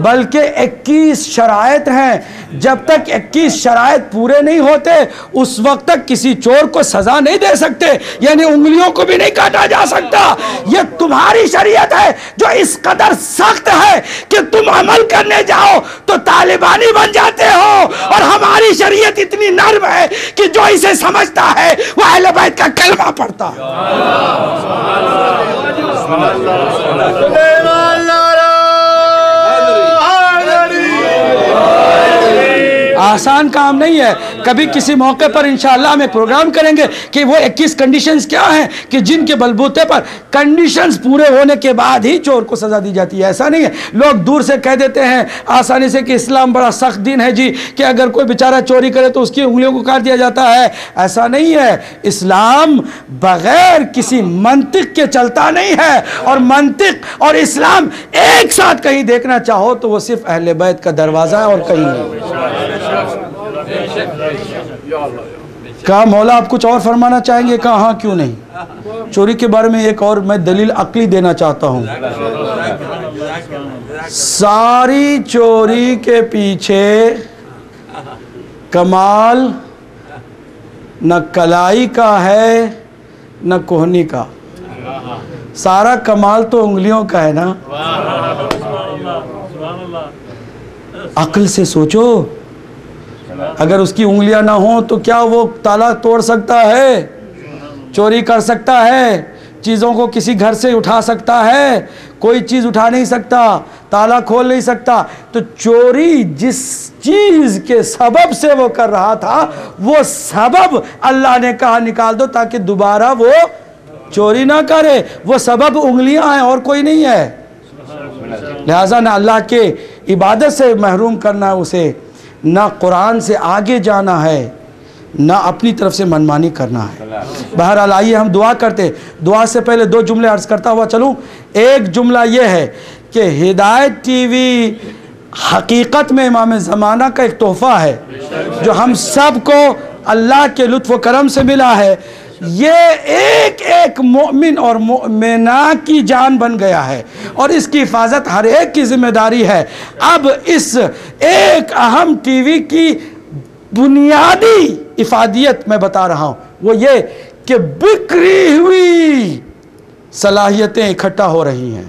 بلکہ 21 شرائط ہیں. جب تک 21 شرائط پورے نہیں ہوتے اس وقت تک کسی چور کو سزا نہیں دے سکتے، یعنی انگلیوں کو بھی نہیں کاٹا جا سکتا. یہ تمہاری شریعت ہے جو اس قدر سخت ہے کہ تم عمل کرنے جاؤ تو طالبانی بن جاتے ہو، اور ہماری شریعت اتنی نرم ہے کہ جو اسے سمجھتا ہے وہ اہل بیت کا کلمہ پڑھتا. آسان کام نہیں ہے. کبھی کسی موقع پر انشاءاللہ ہم ایک پروگرام کریں گے کہ وہ 21 کنڈیشنز کیا ہیں کہ جن کے بلبوتے پر کنڈیشنز پورے ہونے کے بعد ہی چور کو سزا دی جاتی ہے. ایسا نہیں ہے. لوگ دور سے کہہ دیتے ہیں آسانی سے کہ اسلام بڑا سخت دین ہے جی، کہ اگر کوئی بیچارہ چوری کرے تو اس کی انگلیوں کو کاٹ دیا جاتا ہے. ایسا نہیں ہے. اسلام بغیر کسی منطق کے چلتا نہیں ہے، اور منطق اور اسلام ایک ساتھ کہیں دیکھنا چاہو تو وہ صرف اہل بیت کا دروازہ ہے اور کہیں نہیں. کہا مولا آپ کچھ اور فرمانا چاہیں گے؟ کہا ہاں کیوں نہیں. چوری کے بارے میں ایک اور میں دلیل عقلی دینا چاہتا ہوں. ساری چوری کے پیچھے کمال نہ کلائی کا ہے نہ کوہنی کا. سارا کمال تو انگلیوں کا ہے نا. عقل سے سوچو. اگر اس کی انگلیاں نہ ہوں تو کیا وہ تالا توڑ سکتا ہے؟ چوری کر سکتا ہے؟ چیزوں کو کسی گھر سے اٹھا سکتا ہے؟ کوئی چیز اٹھا نہیں سکتا، تالا کھول نہیں سکتا۔ تو چوری جس چیز کے سبب سے وہ کر رہا تھا، وہ سبب اللہ نے کہا نکال دو تاکہ دوبارہ وہ چوری نہ کرے۔ وہ سبب انگلیاں ہیں اور کوئی نہیں ہے۔ لہٰذا نہ اللہ کے عبادت سے محروم کرنا اسے، نہ قرآن سے آگے جانا ہے، نہ اپنی طرف سے منمانی کرنا ہے۔ بہرحال آئیے ہم دعا کرتے۔ دعا سے پہلے 2 جملے عرض کرتا ہوا چلوں۔ ایک جملہ یہ ہے کہ ہدایت ٹی وی حقیقت میں امام زمانہ کا ایک تحفہ ہے جو ہم سب کو اللہ کے لطف و کرم سے ملا ہے۔ یہ ایک ایک مومن اور مومنہ کی جان بن گیا ہے اور اس کی حفاظت ہر ایک کی ذمہ داری ہے۔ اب اس ایک اہم ٹی وی کی بنیادی افادیت میں بتا رہا ہوں، وہ یہ کہ بکھری ہوئی صلاحیتیں اکٹھا ہو رہی ہیں،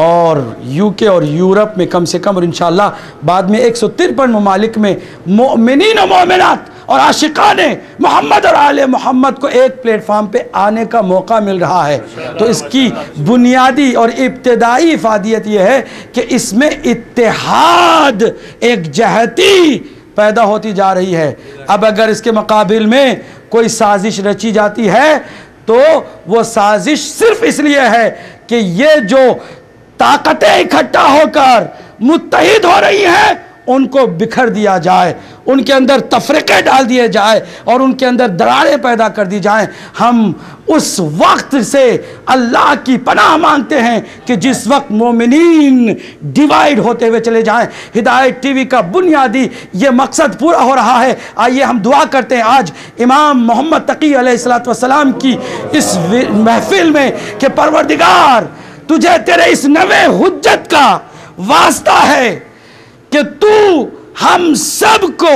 اور UK اور یورپ میں کم سے کم، اور انشاءاللہ بعد میں 153 ممالک میں مومنین و مومنات اور عاشقان محمد اور آل محمد کو ایک پلیٹ فارم پہ آنے کا موقع مل رہا ہے۔ تو اس کی بنیادی اور ابتدائی افادیت یہ ہے کہ اس میں اتحاد، ایک جہتی پیدا ہوتی جا رہی ہے۔ اب اگر اس کے مقابل میں کوئی سازش رچی جاتی ہے تو وہ سازش صرف اس لیے ہے کہ یہ جو طاقتیں اکٹھا ہو کر متحد ہو رہی ہیں ان کو بکھر دیا جائے، ان کے اندر تفرقے ڈال دیے جائے اور ان کے اندر دراریں پیدا کر دی جائیں۔ ہم اس وقت سے اللہ کی پناہ مانگتے ہیں کہ جس وقت مومنین ڈیوائیڈ ہوتے ہوئے چلے جائیں۔ ہدایت ٹی وی کا بنیادی یہ مقصد پورا ہو رہا ہے۔ آئیے ہم دعا کرتے ہیں آج امام محمد تقی علیہ السلام کی اس محفل میں کہ پروردگار تجھے تیرے اس نوے حجت کا واسطہ ہے کہ تو ہم سب کو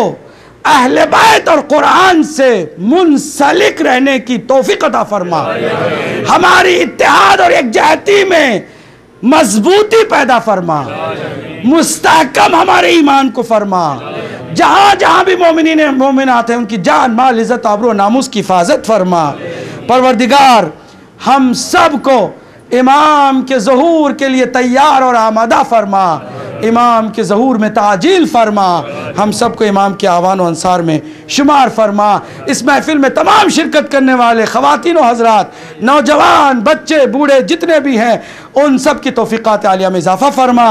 اہل بیت اور قرآن سے منسلک رہنے کی توفیق عطا فرما، ہماری اتحاد اور یکجہتی میں مضبوطی پیدا فرما، مستحکم ہمارے ایمان کو فرما، جہاں جہاں بھی مومنین مومنات ہیں ان کی جان مال عزت آبرو ناموس کی حفاظت فرما۔ پروردگار ہم سب کو امام کے ظہور کے لیے تیار اور آمادہ فرما، امام کے ظہور میں تعجیل فرما، ہم سب کو امام کے آوان و انصار میں شمار فرما۔ اس محفل میں تمام شرکت کرنے والے خواتین و حضرات، نوجوان، بچے، بوڑھے جتنے بھی ہیں ان سب کی توفیقات عالیہ میں اضافہ فرما۔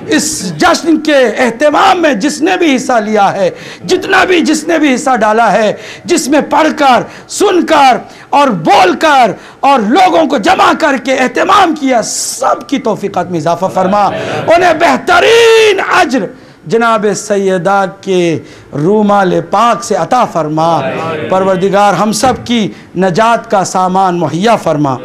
اس جشن کے اہتمام میں جس نے بھی حصہ لیا ہے، جس نے بھی حصہ ڈالا ہے، جس میں پڑھ کر، سن کر اور بول کر اور لوگوں کو جمع کر کے اہتمام کیا، سب کی توفیقات میں اضافہ فرما، انہیں بہترین اجر جناب سیدہ کے رومال پاک سے عطا فرما۔ پروردگار ہم سب کی نجات کا سامان مہیا فرما۔